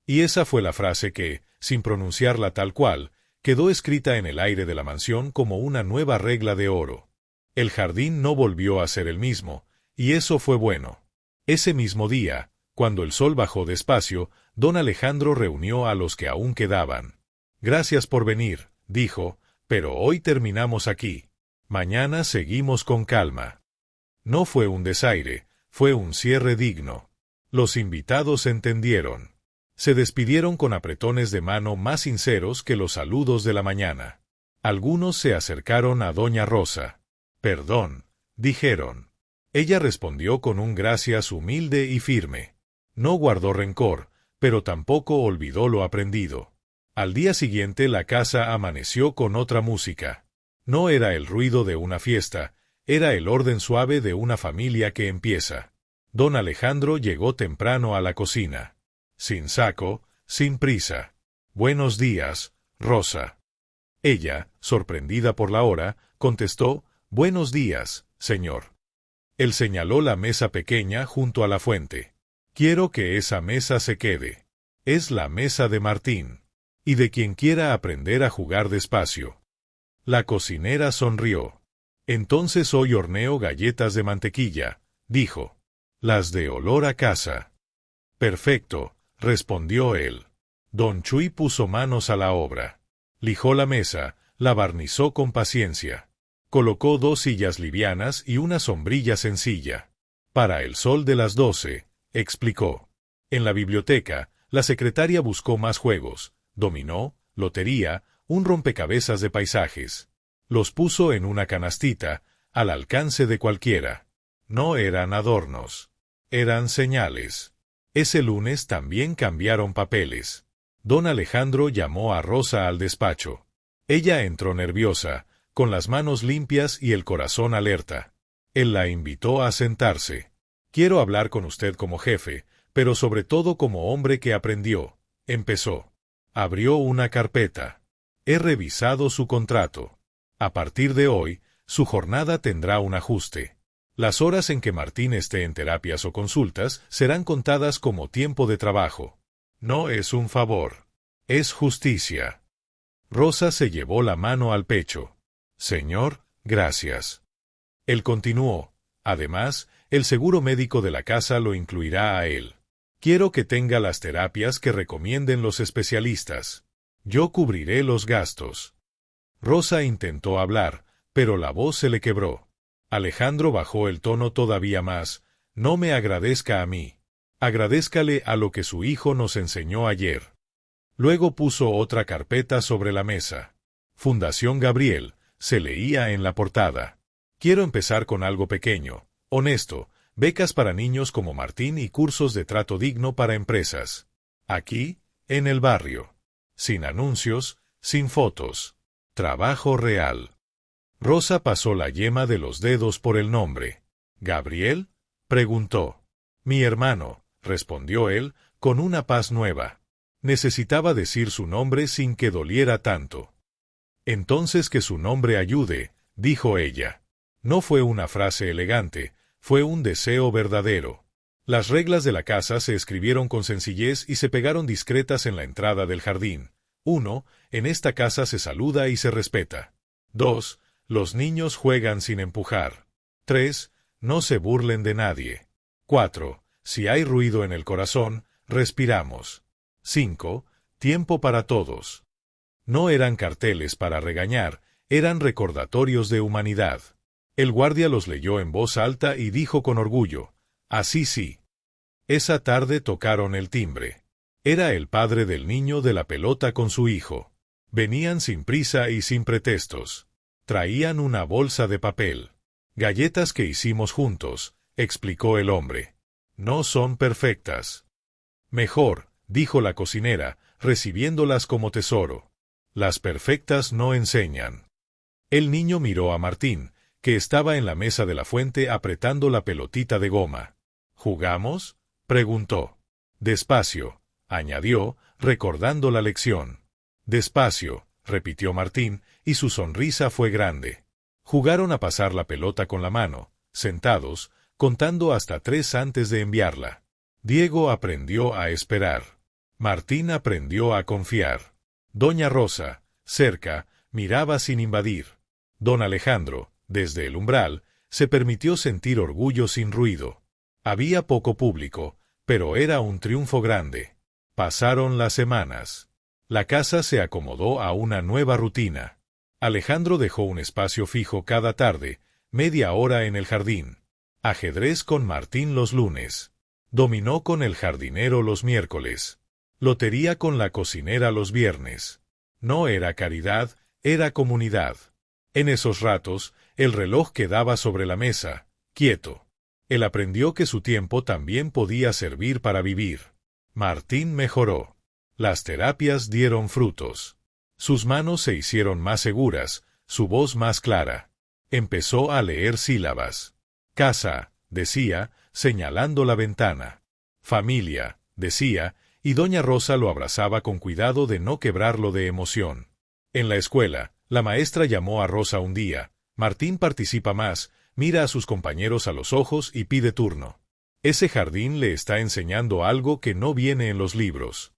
Y esa fue la frase que, sin pronunciarla tal cual, quedó escrita en el aire de la mansión como una nueva regla de oro. El jardín no volvió a ser el mismo, y eso fue bueno. Ese mismo día, cuando el sol bajó despacio, don Alejandro reunió a los que aún quedaban. «Gracias por venir», dijo, «pero hoy terminamos aquí. Mañana seguimos con calma». No fue un desaire, fue un cierre digno. Los invitados entendieron. Se despidieron con apretones de mano más sinceros que los saludos de la mañana. Algunos se acercaron a doña Rosa. «Perdón», dijeron. Ella respondió con un gracias humilde y firme. No guardó rencor, pero tampoco olvidó lo aprendido. Al día siguiente la casa amaneció con otra música. No era el ruido de una fiesta, era el orden suave de una familia que empieza. Don Alejandro llegó temprano a la cocina. Sin saco, sin prisa. «Buenos días, Rosa». Ella, sorprendida por la hora, contestó: «Buenos días, señor». Él señaló la mesa pequeña junto a la fuente. «Quiero que esa mesa se quede. Es la mesa de Martín. Y de quien quiera aprender a jugar despacio». La cocinera sonrió. «Entonces hoy horneo galletas de mantequilla», dijo. «Las de olor a casa». «Perfecto», respondió él. Don Chuy puso manos a la obra. Lijó la mesa, la barnizó con paciencia. Colocó 2 sillas livianas y una sombrilla sencilla. «Para el sol de las 12», explicó. En la biblioteca, la secretaria buscó más juegos: dominó, lotería, un rompecabezas de paisajes. Los puso en una canastita, al alcance de cualquiera. No eran adornos. Eran señales. Ese lunes también cambiaron papeles. Don Alejandro llamó a Rosa al despacho. Ella entró nerviosa, con las manos limpias y el corazón alerta. Él la invitó a sentarse. «Quiero hablar con usted como jefe, pero sobre todo como hombre que aprendió», empezó. Abrió una carpeta. «He revisado su contrato. A partir de hoy, su jornada tendrá un ajuste. Las horas en que Martín esté en terapias o consultas serán contadas como tiempo de trabajo. No es un favor. Es justicia». Rosa se llevó la mano al pecho. «Señor, gracias». Él continuó: «Además, el seguro médico de la casa lo incluirá a él. Quiero que tenga las terapias que recomienden los especialistas. Yo cubriré los gastos». Rosa intentó hablar, pero la voz se le quebró. Alejandro bajó el tono todavía más: «No me agradezca a mí. Agradézcale a lo que su hijo nos enseñó ayer». Luego puso otra carpeta sobre la mesa. «Fundación Gabriel», se leía en la portada. «Quiero empezar con algo pequeño, honesto, becas para niños como Martín y cursos de trato digno para empresas. Aquí, en el barrio. Sin anuncios, sin fotos. Trabajo real». Rosa pasó la yema de los dedos por el nombre. «¿Gabriel?», preguntó. «Mi hermano», respondió él, con una paz nueva. Necesitaba decir su nombre sin que doliera tanto. «Entonces que su nombre ayude», dijo ella. No fue una frase elegante, fue un deseo verdadero. Las reglas de la casa se escribieron con sencillez y se pegaron discretas en la entrada del jardín. 1. En esta casa se saluda y se respeta. 2. Los niños juegan sin empujar. 3. No se burlen de nadie. 4. Si hay ruido en el corazón, respiramos. 5. Tiempo para todos. No eran carteles para regañar, eran recordatorios de humanidad. El guardia los leyó en voz alta y dijo con orgullo: «Así sí». Esa tarde tocaron el timbre. Era el padre del niño de la pelota con su hijo. Venían sin prisa y sin pretextos. Traían una bolsa de papel. Galletas que hicimos juntos, explicó el hombre. No son perfectas. Mejor, dijo la cocinera, recibiéndolas como tesoro. Las perfectas no enseñan. El niño miró a Martín, que estaba en la mesa de la fuente apretando la pelotita de goma. ¿Jugamos?, preguntó. Despacio, añadió, recordando la lección. Despacio, repitió Martín, y su sonrisa fue grande. Jugaron a pasar la pelota con la mano, sentados, contando hasta 3 antes de enviarla. Diego aprendió a esperar. Martín aprendió a confiar. Doña Rosa, cerca, miraba sin invadir. Don Alejandro, desde el umbral, se permitió sentir orgullo sin ruido. Había poco público, pero era un triunfo grande. Pasaron las semanas. La casa se acomodó a una nueva rutina. Alejandro dejó un espacio fijo cada tarde, media hora en el jardín. Ajedrez con Martín los lunes. Dominó con el jardinero los miércoles. Lotería con la cocinera los viernes. No era caridad, era comunidad. En esos ratos, el reloj quedaba sobre la mesa, quieto. Él aprendió que su tiempo también podía servir para vivir. Martín mejoró. Las terapias dieron frutos. Sus manos se hicieron más seguras, su voz más clara. Empezó a leer sílabas. Casa, decía, señalando la ventana. Familia, decía, y doña Rosa lo abrazaba con cuidado de no quebrarlo de emoción. En la escuela, la maestra llamó a Rosa un día. Martín participa más, mira a sus compañeros a los ojos y pide turno. Ese jardín le está enseñando algo que no viene en los libros.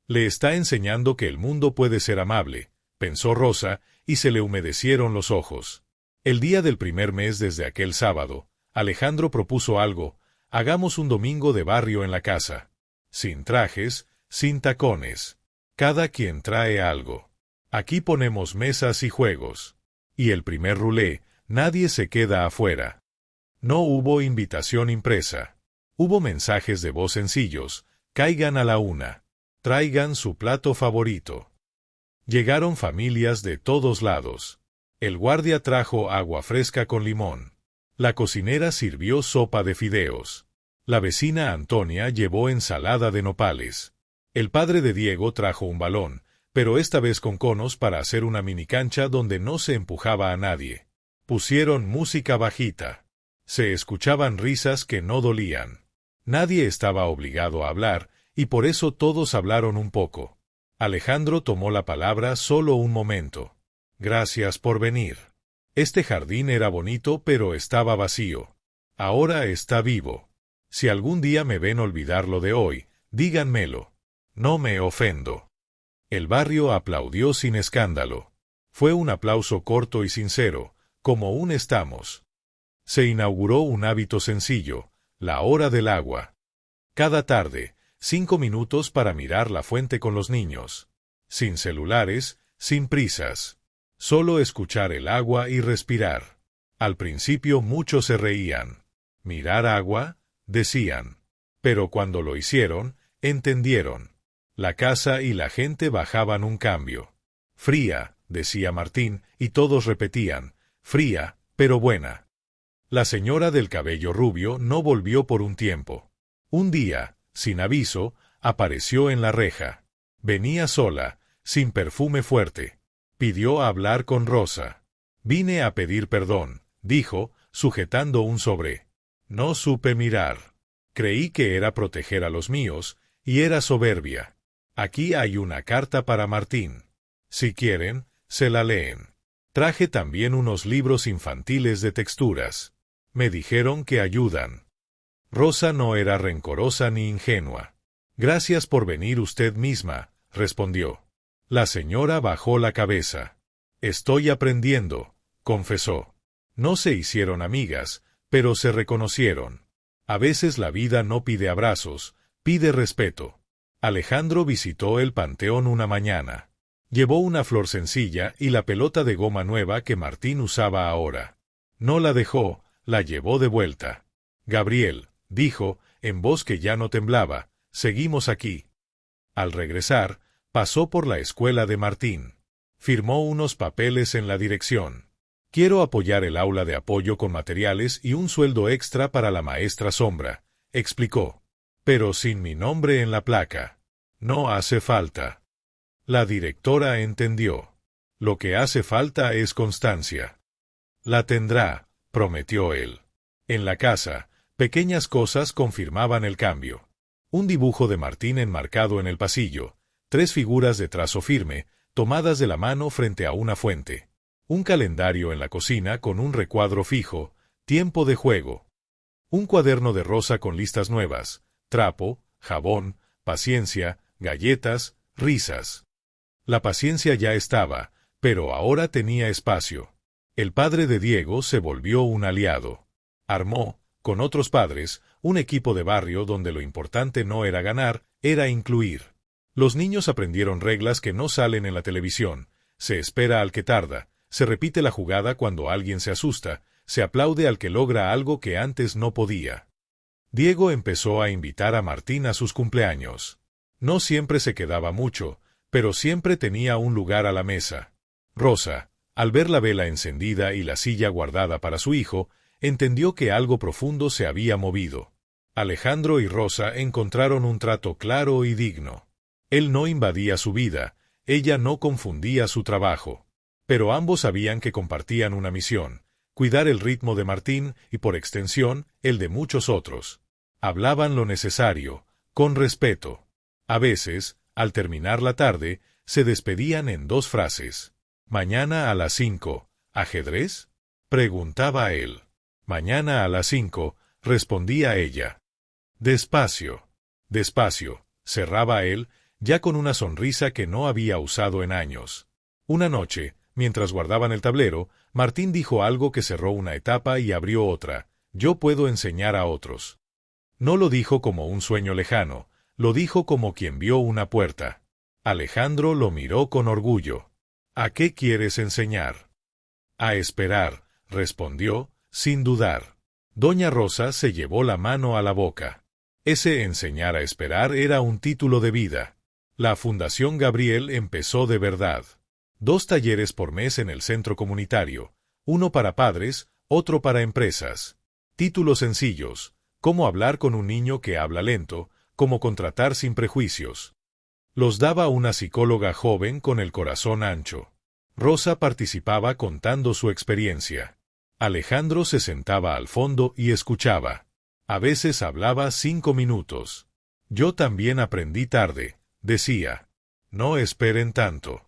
Le está enseñando que el mundo puede ser amable, pensó Rosa, y se le humedecieron los ojos. El día del primer mes desde aquel sábado, Alejandro propuso algo: hagamos un domingo de barrio en la casa. Sin trajes, sin tacones. Cada quien trae algo. Aquí ponemos mesas y juegos. Y el primer rulé, nadie se queda afuera. No hubo invitación impresa. Hubo mensajes de voz sencillos: caigan a la una. Traigan su plato favorito. Llegaron familias de todos lados. El guardia trajo agua fresca con limón. La cocinera sirvió sopa de fideos. La vecina Antonia llevó ensalada de nopales. El padre de Diego trajo un balón, pero esta vez con conos para hacer una minicancha donde no se empujaba a nadie. Pusieron música bajita. Se escuchaban risas que no dolían. Nadie estaba obligado a hablar, y por eso todos hablaron un poco. Alejandro tomó la palabra solo un momento. Gracias por venir. Este jardín era bonito, pero estaba vacío. Ahora está vivo. Si algún día me ven olvidar lo de hoy, díganmelo. No me ofendo. El barrio aplaudió sin escándalo. Fue un aplauso corto y sincero, como un estamos. Se inauguró un hábito sencillo: la hora del agua. Cada tarde, 5 minutos para mirar la fuente con los niños. Sin celulares, sin prisas. Solo escuchar el agua y respirar. Al principio muchos se reían. ¿Mirar agua?, decían. Pero cuando lo hicieron, entendieron. La casa y la gente bajaban un cambio. Fría, decía Martín, y todos repetían: fría, pero buena. La señora del cabello rubio no volvió por un tiempo. Un día, sin aviso, apareció en la reja. Venía sola, sin perfume fuerte. Pidió hablar con Rosa. Vine a pedir perdón, dijo, sujetando un sobre. No supe mirar. Creí que era proteger a los míos, y era soberbia. Aquí hay una carta para Martín. Si quieren, se la leen. Traje también unos libros infantiles de texturas. Me dijeron que ayudan. Rosa no era rencorosa ni ingenua. Gracias por venir usted misma, respondió. La señora bajó la cabeza. Estoy aprendiendo, confesó. No se hicieron amigas, pero se reconocieron. A veces la vida no pide abrazos, pide respeto. Alejandro visitó el panteón una mañana. Llevó una flor sencilla y la pelota de goma nueva que Martín usaba ahora. No la dejó, la llevó de vuelta. Gabriel, dijo, en voz que ya no temblaba, seguimos aquí. Al regresar, pasó por la escuela de Martín. Firmó unos papeles en la dirección. Quiero apoyar el aula de apoyo con materiales y un sueldo extra para la maestra Sombra, explicó. Pero sin mi nombre en la placa. No hace falta. La directora entendió. Lo que hace falta es constancia. La tendrá, prometió él. En la casa, pequeñas cosas confirmaban el cambio. Un dibujo de Martín enmarcado en el pasillo, 3 figuras de trazo firme, tomadas de la mano frente a una fuente. Un calendario en la cocina con un recuadro fijo, tiempo de juego. Un cuaderno de Rosa con listas nuevas, trapo, jabón, paciencia, galletas, risas. La paciencia ya estaba, pero ahora tenía espacio. El padre de Diego se volvió un aliado. Armó, con otros padres, un equipo de barrio donde lo importante no era ganar, era incluir. Los niños aprendieron reglas que no salen en la televisión. Se espera al que tarda, se repite la jugada cuando alguien se asusta, se aplaude al que logra algo que antes no podía. Diego empezó a invitar a Martín a sus cumpleaños. No siempre se quedaba mucho, pero siempre tenía un lugar a la mesa. Rosa, al ver la vela encendida y la silla guardada para su hijo, entendió que algo profundo se había movido. Alejandro y Rosa encontraron un trato claro y digno. Él no invadía su vida, ella no confundía su trabajo. Pero ambos sabían que compartían una misión, cuidar el ritmo de Martín y, por extensión, el de muchos otros. Hablaban lo necesario, con respeto. A veces, al terminar la tarde, se despedían en 2 frases. «Mañana a las 5, ¿ajedrez?», preguntaba él. «Mañana a las 5», respondía ella. «Despacio, despacio», cerraba él, ya con una sonrisa que no había usado en años. Una noche, mientras guardaban el tablero, Martín dijo algo que cerró una etapa y abrió otra: «Yo puedo enseñar a otros». No lo dijo como un sueño lejano, lo dijo como quien vio una puerta. Alejandro lo miró con orgullo. «¿A qué quieres enseñar?». «A esperar», respondió, sin dudar. Doña Rosa se llevó la mano a la boca. Ese enseñar a esperar era un título de vida. La Fundación Gabriel empezó de verdad. 2 talleres por mes en el centro comunitario, uno para padres, otro para empresas. Títulos sencillos: cómo hablar con un niño que habla lento, cómo contratar sin prejuicios. Los daba una psicóloga joven con el corazón ancho. Rosa participaba contando su experiencia. Alejandro se sentaba al fondo y escuchaba. A veces hablaba 5 minutos. «Yo también aprendí tarde», decía. «No esperen tanto».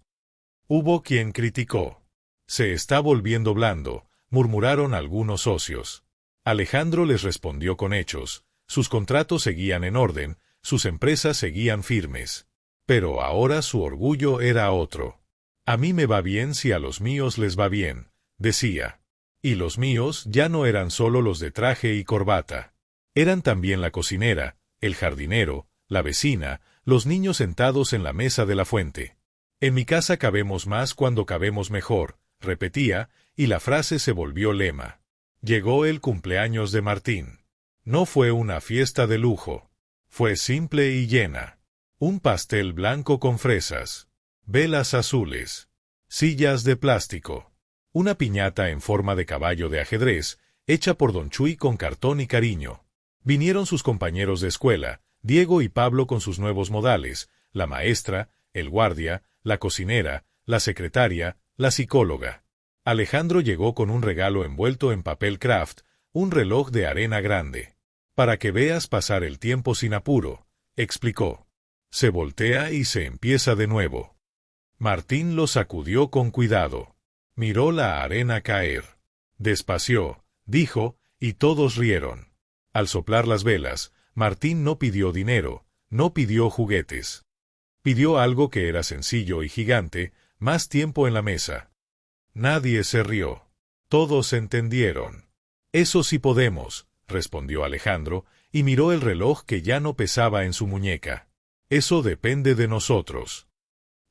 Hubo quien criticó. «Se está volviendo blando», murmuraron algunos socios. Alejandro les respondió con hechos. Sus contratos seguían en orden, sus empresas seguían firmes. Pero ahora su orgullo era otro. «A mí me va bien si a los míos les va bien», decía. Y los míos ya no eran solo los de traje y corbata. Eran también la cocinera, el jardinero, la vecina, los niños sentados en la mesa de la fuente. «En mi casa cabemos más cuando cabemos mejor», repetía, y la frase se volvió lema. Llegó el cumpleaños de Martín. No fue una fiesta de lujo. Fue simple y llena. Un pastel blanco con fresas. Velas azules. Sillas de plástico. Una piñata en forma de caballo de ajedrez, hecha por Don Chuy con cartón y cariño. Vinieron sus compañeros de escuela, Diego y Pablo con sus nuevos modales, la maestra, el guardia, la cocinera, la secretaria, la psicóloga. Alejandro llegó con un regalo envuelto en papel craft, un reloj de arena grande. «Para que veas pasar el tiempo sin apuro», explicó. Se voltea y se empieza de nuevo. Martín lo sacudió con cuidado. Miró la arena caer. «Despacio», dijo, y todos rieron. Al soplar las velas, Martín no pidió dinero, no pidió juguetes. Pidió algo que era sencillo y gigante: más tiempo en la mesa. Nadie se rió. Todos entendieron. «Eso sí podemos», respondió Alejandro, y miró el reloj que ya no pesaba en su muñeca. «Eso depende de nosotros».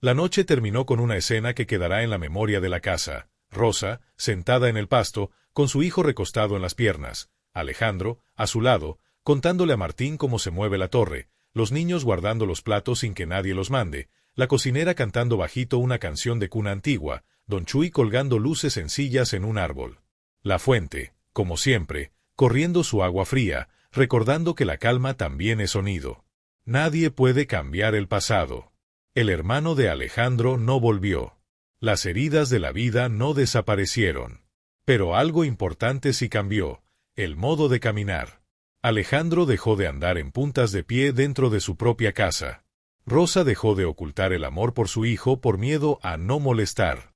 La noche terminó con una escena que quedará en la memoria de la casa. Rosa, sentada en el pasto, con su hijo recostado en las piernas. Alejandro, a su lado, contándole a Martín cómo se mueve la torre, los niños guardando los platos sin que nadie los mande, la cocinera cantando bajito una canción de cuna antigua, don Chuy colgando luces sencillas en un árbol. La fuente, como siempre, corriendo su agua fría, recordando que la calma también es sonido. Nadie puede cambiar el pasado. El hermano de Alejandro no volvió. Las heridas de la vida no desaparecieron. Pero algo importante sí cambió, el modo de caminar. Alejandro dejó de andar en puntas de pie dentro de su propia casa. Rosa dejó de ocultar el amor por su hijo por miedo a no molestar.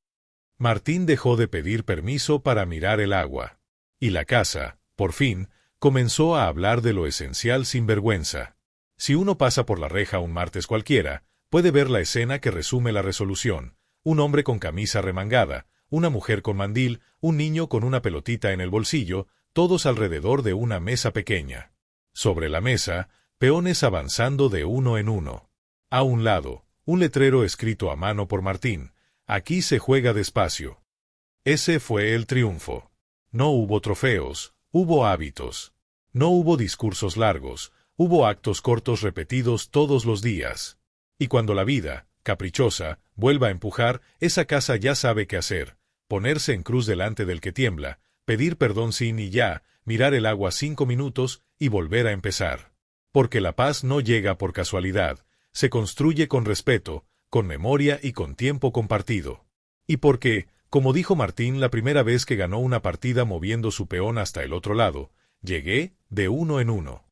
Martín dejó de pedir permiso para mirar el agua. Y la casa, por fin, comenzó a hablar de lo esencial sin vergüenza. Si uno pasa por la reja un martes cualquiera, puede ver la escena que resume la resolución: un hombre con camisa remangada, una mujer con mandil, un niño con una pelotita en el bolsillo, todos alrededor de una mesa pequeña. Sobre la mesa, peones avanzando de uno en uno. A un lado, un letrero escrito a mano por Martín: aquí se juega despacio. Ese fue el triunfo. No hubo trofeos, hubo hábitos. No hubo discursos largos, hubo actos cortos repetidos todos los días. Y cuando la vida, caprichosa, vuelva a empujar, esa casa ya sabe qué hacer: ponerse en cruz delante del que tiembla, pedir perdón sin y ya, mirar el agua 5 minutos y volver a empezar. Porque la paz no llega por casualidad, se construye con respeto, con memoria y con tiempo compartido. Y porque, como dijo Martín la primera vez que ganó una partida moviendo su peón hasta el otro lado, llegué de uno en uno.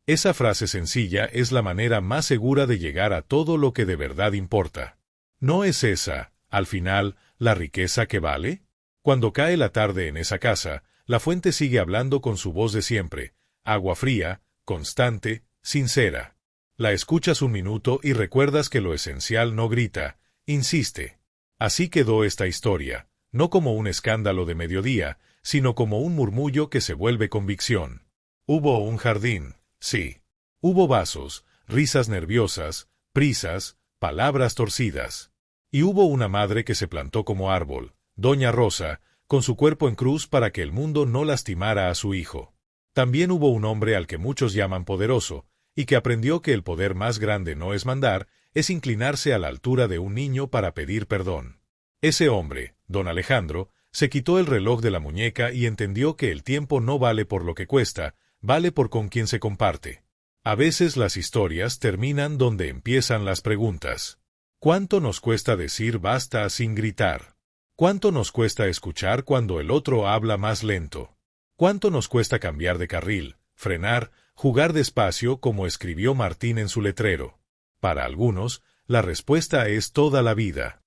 Esa frase sencilla es la manera más segura de llegar a todo lo que de verdad importa. ¿No es esa, al final, la riqueza que vale? Cuando cae la tarde en esa casa, la fuente sigue hablando con su voz de siempre, agua fría, constante, sincera. La escuchas un minuto y recuerdas que lo esencial no grita, insiste. Así quedó esta historia, no como un escándalo de mediodía, sino como un murmullo que se vuelve convicción. Hubo un jardín, sí. Hubo vasos, risas nerviosas, prisas, palabras torcidas. Y hubo una madre que se plantó como árbol, Doña Rosa, con su cuerpo en cruz para que el mundo no lastimara a su hijo. También hubo un hombre al que muchos llaman poderoso, y que aprendió que el poder más grande no es mandar, es inclinarse a la altura de un niño para pedir perdón. Ese hombre, don Alejandro, se quitó el reloj de la muñeca y entendió que el tiempo no vale por lo que cuesta, vale por con quien se comparte. A veces las historias terminan donde empiezan las preguntas. ¿Cuánto nos cuesta decir basta sin gritar? ¿Cuánto nos cuesta escuchar cuando el otro habla más lento? ¿Cuánto nos cuesta cambiar de carril, frenar, jugar despacio como escribió Martín en su letrero? Para algunos, la respuesta es toda la vida.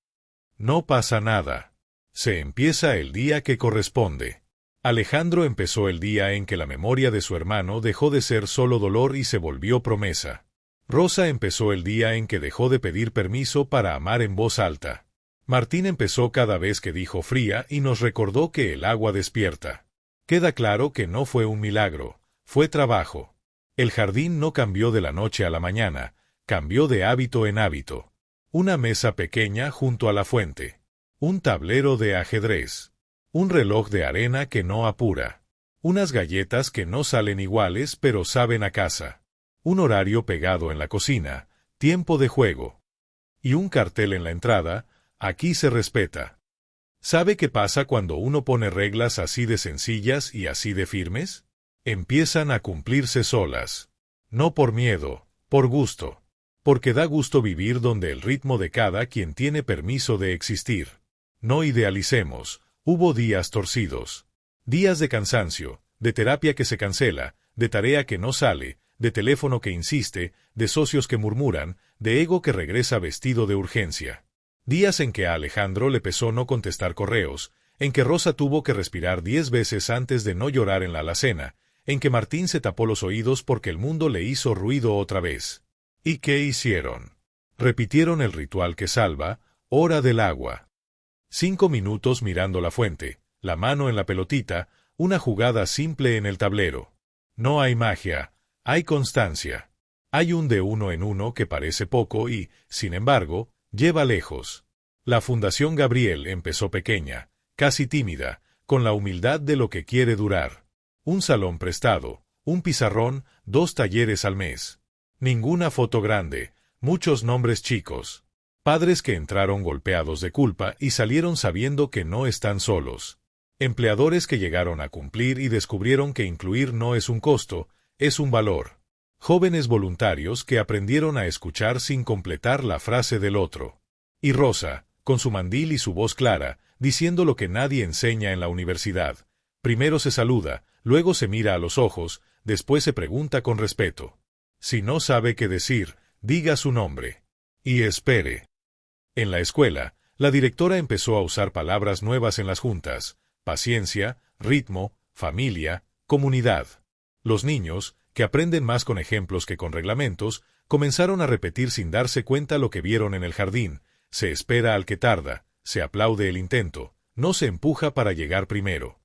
No pasa nada. Se empieza el día que corresponde. Alejandro empezó el día en que la memoria de su hermano dejó de ser solo dolor y se volvió promesa. Rosa empezó el día en que dejó de pedir permiso para amar en voz alta. Martín empezó cada vez que dijo fría y nos recordó que el agua despierta. Queda claro que no fue un milagro, fue trabajo. El jardín no cambió de la noche a la mañana, cambió de hábito en hábito. Una mesa pequeña junto a la fuente. Un tablero de ajedrez. Un reloj de arena que no apura. Unas galletas que no salen iguales pero saben a casa. Un horario pegado en la cocina, tiempo de juego. Y un cartel en la entrada, aquí se respeta. ¿Sabe qué pasa cuando uno pone reglas así de sencillas y así de firmes? Empiezan a cumplirse solas. No por miedo, por gusto. Porque da gusto vivir donde el ritmo de cada quien tiene permiso de existir. No idealicemos, hubo días torcidos. Días de cansancio, de terapia que se cancela, de tarea que no sale, de teléfono que insiste, de socios que murmuran, de ego que regresa vestido de urgencia. Días en que a Alejandro le pesó no contestar correos, en que Rosa tuvo que respirar 10 veces antes de no llorar en la alacena, en que Martín se tapó los oídos porque el mundo le hizo ruido otra vez. ¿Y qué hicieron? Repitieron el ritual que salva, hora del agua. 5 minutos mirando la fuente, la mano en la pelotita, una jugada simple en el tablero. No hay magia, hay constancia. Hay un de uno en uno que parece poco y, sin embargo, lleva lejos. La Fundación Gabriel empezó pequeña, casi tímida, con la humildad de lo que quiere durar. Un salón prestado, un pizarrón, 2 talleres al mes. Ninguna foto grande, muchos nombres chicos. Padres que entraron golpeados de culpa y salieron sabiendo que no están solos. Empleadores que llegaron a cumplir y descubrieron que incluir no es un costo, es un valor. Jóvenes voluntarios que aprendieron a escuchar sin completar la frase del otro. Y Rosa, con su mandil y su voz clara, diciendo lo que nadie enseña en la universidad. Primero se saluda, luego se mira a los ojos, después se pregunta con respeto. Si no sabe qué decir, diga su nombre. Y espere. En la escuela, la directora empezó a usar palabras nuevas en las juntas: paciencia, ritmo, familia, comunidad. Los niños, que aprenden más con ejemplos que con reglamentos, comenzaron a repetir sin darse cuenta lo que vieron en el jardín. Se espera al que tarda, se aplaude el intento, no se empuja para llegar primero.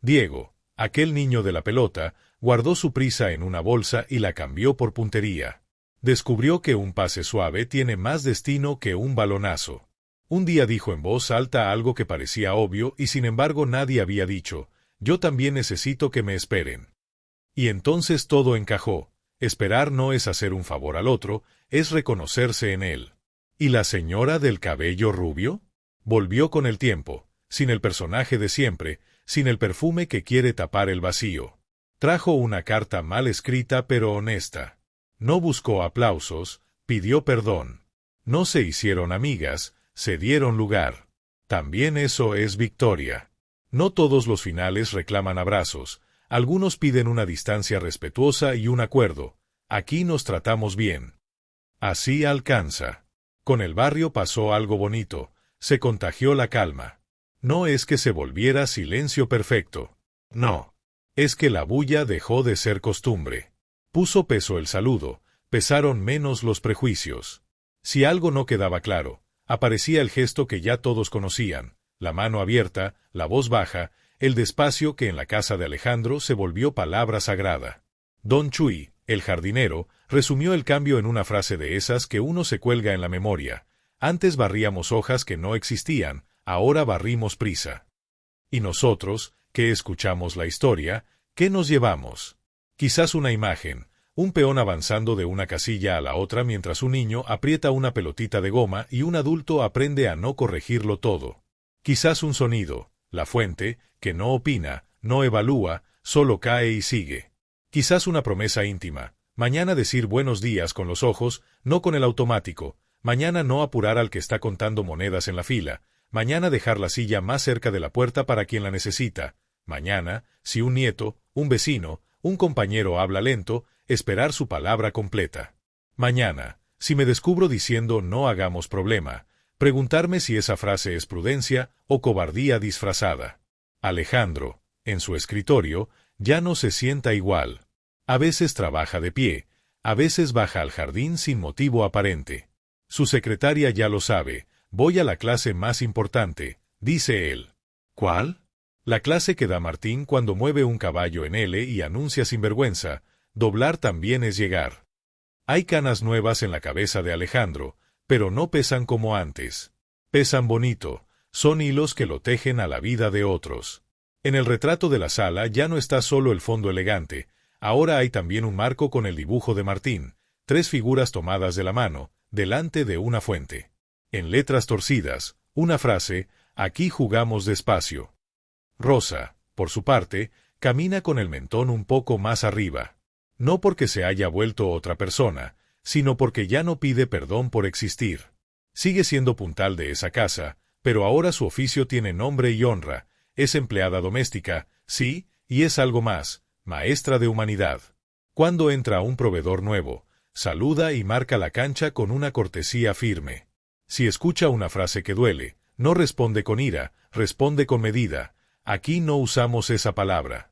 Diego, aquel niño de la pelota, guardó su prisa en una bolsa y la cambió por puntería. Descubrió que un pase suave tiene más destino que un balonazo. Un día dijo en voz alta algo que parecía obvio y sin embargo nadie había dicho: yo también necesito que me esperen. Y entonces todo encajó. Esperar no es hacer un favor al otro, es reconocerse en él. ¿Y la señora del cabello rubio? Volvió con el tiempo, sin el personaje de siempre, sin el perfume que quiere tapar el vacío. Trajo una carta mal escrita pero honesta. No buscó aplausos, pidió perdón. No se hicieron amigas, se dieron lugar. También eso es victoria. No todos los finales reclaman abrazos, algunos piden una distancia respetuosa y un acuerdo. Aquí nos tratamos bien. Así alcanza. Con el barrio pasó algo bonito, se contagió la calma. No es que se volviera silencio perfecto. No. Es que la bulla dejó de ser costumbre. Puso peso el saludo, pesaron menos los prejuicios. Si algo no quedaba claro, aparecía el gesto que ya todos conocían, la mano abierta, la voz baja, el despacio que en la casa de Alejandro se volvió palabra sagrada. Don Chuy, el jardinero, resumió el cambio en una frase de esas que uno se cuelga en la memoria. Antes barríamos hojas que no existían, ahora barrimos prisa. Y nosotros, que escuchamos la historia, ¿qué nos llevamos? Quizás una imagen, un peón avanzando de una casilla a la otra mientras un niño aprieta una pelotita de goma y un adulto aprende a no corregirlo todo. Quizás un sonido, la fuente, que no opina, no evalúa, solo cae y sigue. Quizás una promesa íntima, mañana decir buenos días con los ojos, no con el automático, mañana no apurar al que está contando monedas en la fila, mañana dejar la silla más cerca de la puerta para quien la necesita, mañana, si un nieto, un vecino, un compañero habla lento, esperar su palabra completa. Mañana, si me descubro diciendo no hagamos problema, preguntarme si esa frase es prudencia o cobardía disfrazada. Alejandro, en su escritorio, ya no se sienta igual. A veces trabaja de pie, a veces baja al jardín sin motivo aparente. Su secretaria ya lo sabe, voy a la clase más importante, dice él. ¿Cuál? La clase que da Martín cuando mueve un caballo en L y anuncia sin vergüenza, doblar también es llegar. Hay canas nuevas en la cabeza de Alejandro, pero no pesan como antes. Pesan bonito, son hilos que lo tejen a la vida de otros. En el retrato de la sala ya no está solo el fondo elegante, ahora hay también un marco con el dibujo de Martín, 3 figuras tomadas de la mano, delante de una fuente. En letras torcidas, una frase: aquí jugamos despacio. Rosa, por su parte, camina con el mentón un poco más arriba. No porque se haya vuelto otra persona, sino porque ya no pide perdón por existir. Sigue siendo puntal de esa casa, pero ahora su oficio tiene nombre y honra. Es empleada doméstica, sí, y es algo más, maestra de humanidad. Cuando entra un proveedor nuevo, saluda y marca la cancha con una cortesía firme. Si escucha una frase que duele, no responde con ira, responde con medida. Aquí no usamos esa palabra.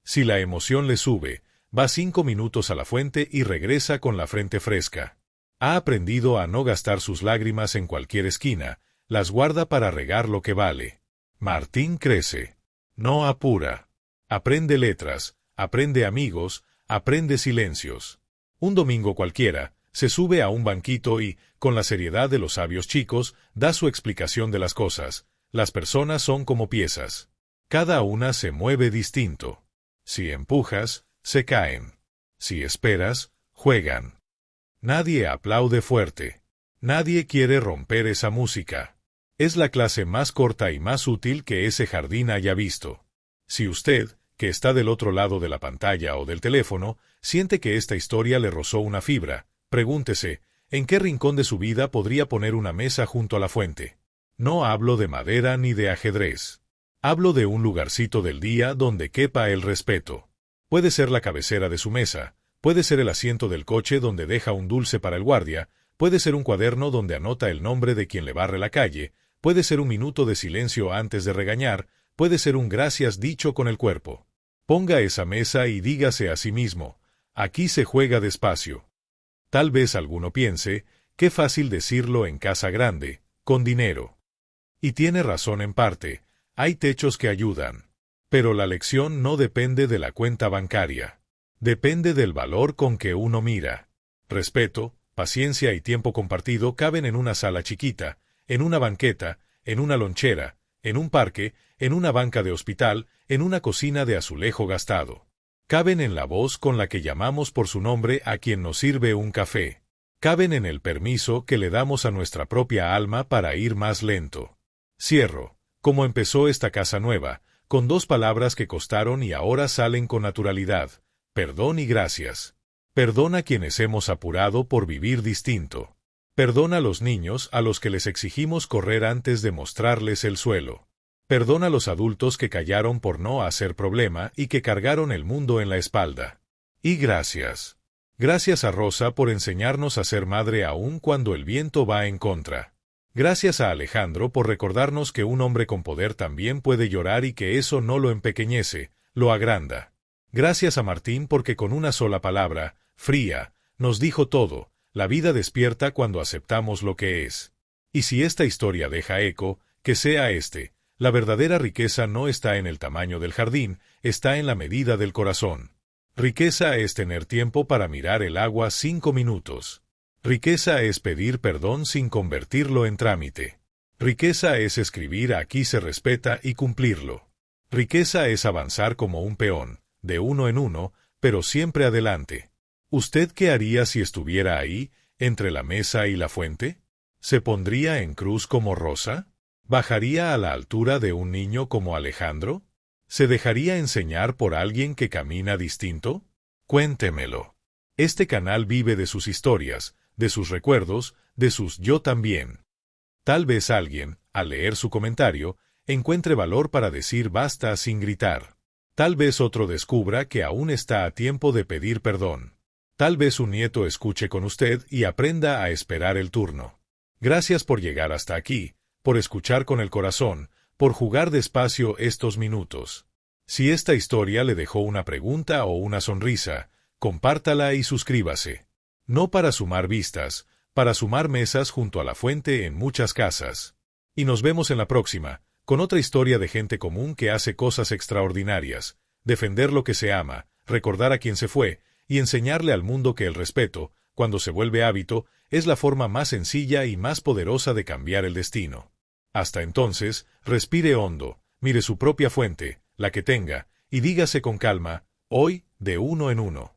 Si la emoción le sube, va 5 minutos a la fuente y regresa con la frente fresca. Ha aprendido a no gastar sus lágrimas en cualquier esquina, las guarda para regar lo que vale. Martín crece. No apura. Aprende letras, aprende amigos, aprende silencios. Un domingo cualquiera, se sube a un banquito y, con la seriedad de los sabios chicos, da su explicación de las cosas. Las personas son como piezas. Cada una se mueve distinto. Si empujas, se caen. Si esperas, juegan. Nadie aplaude fuerte. Nadie quiere romper esa música. Es la clase más corta y más útil que ese jardín haya visto. Si usted, que está del otro lado de la pantalla o del teléfono, siente que esta historia le rozó una fibra, pregúntese, ¿en qué rincón de su vida podría poner una mesa junto a la fuente? No hablo de madera ni de ajedrez. Hablo de un lugarcito del día donde quepa el respeto. Puede ser la cabecera de su mesa, puede ser el asiento del coche donde deja un dulce para el guardia, puede ser un cuaderno donde anota el nombre de quien le barre la calle, puede ser un minuto de silencio antes de regañar, puede ser un gracias dicho con el cuerpo. Ponga esa mesa y dígase a sí mismo, aquí se juega despacio. Tal vez alguno piense, qué fácil decirlo en casa grande, con dinero. Y tiene razón en parte, hay techos que ayudan. Pero la lección no depende de la cuenta bancaria. Depende del valor con que uno mira. Respeto, paciencia y tiempo compartido caben en una sala chiquita, en una banqueta, en una lonchera, en un parque, en una banca de hospital, en una cocina de azulejo gastado. Caben en la voz con la que llamamos por su nombre a quien nos sirve un café. Caben en el permiso que le damos a nuestra propia alma para ir más lento. Cierro, como empezó esta casa nueva, con 2 palabras que costaron y ahora salen con naturalidad: perdón y gracias. Perdón a quienes hemos apurado por vivir distinto. Perdón a los niños a los que les exigimos correr antes de mostrarles el suelo. Perdón a los adultos que callaron por no hacer problema y que cargaron el mundo en la espalda. Y gracias. Gracias a Rosa por enseñarnos a ser madre aún cuando el viento va en contra. Gracias a Alejandro por recordarnos que un hombre con poder también puede llorar y que eso no lo empequeñece, lo agranda. Gracias a Martín porque con una sola palabra, fría, nos dijo todo: la vida despierta cuando aceptamos lo que es. Y si esta historia deja eco, que sea este: la verdadera riqueza no está en el tamaño del jardín, está en la medida del corazón. Riqueza es tener tiempo para mirar el agua 5 minutos. Riqueza es pedir perdón sin convertirlo en trámite. Riqueza es escribir aquí se respeta y cumplirlo. Riqueza es avanzar como un peón, de uno en uno, pero siempre adelante. ¿Usted qué haría si estuviera ahí, entre la mesa y la fuente? ¿Se pondría en cruz como Rosa? ¿Bajaría a la altura de un niño como Alejandro? ¿Se dejaría enseñar por alguien que camina distinto? Cuéntemelo. Este canal vive de sus historias, de sus recuerdos, de sus yo también. Tal vez alguien, al leer su comentario, encuentre valor para decir basta sin gritar. Tal vez otro descubra que aún está a tiempo de pedir perdón. Tal vez un nieto escuche con usted y aprenda a esperar el turno. Gracias por llegar hasta aquí, por escuchar con el corazón, por jugar despacio estos minutos. Si esta historia le dejó una pregunta o una sonrisa, compártala y suscríbase. No para sumar vistas, para sumar mesas junto a la fuente en muchas casas. Y nos vemos en la próxima, con otra historia de gente común que hace cosas extraordinarias: defender lo que se ama, recordar a quien se fue, y enseñarle al mundo que el respeto, cuando se vuelve hábito, es la forma más sencilla y más poderosa de cambiar el destino. Hasta entonces, respire hondo, mire su propia fuente, la que tenga, y dígase con calma: hoy, de uno en uno.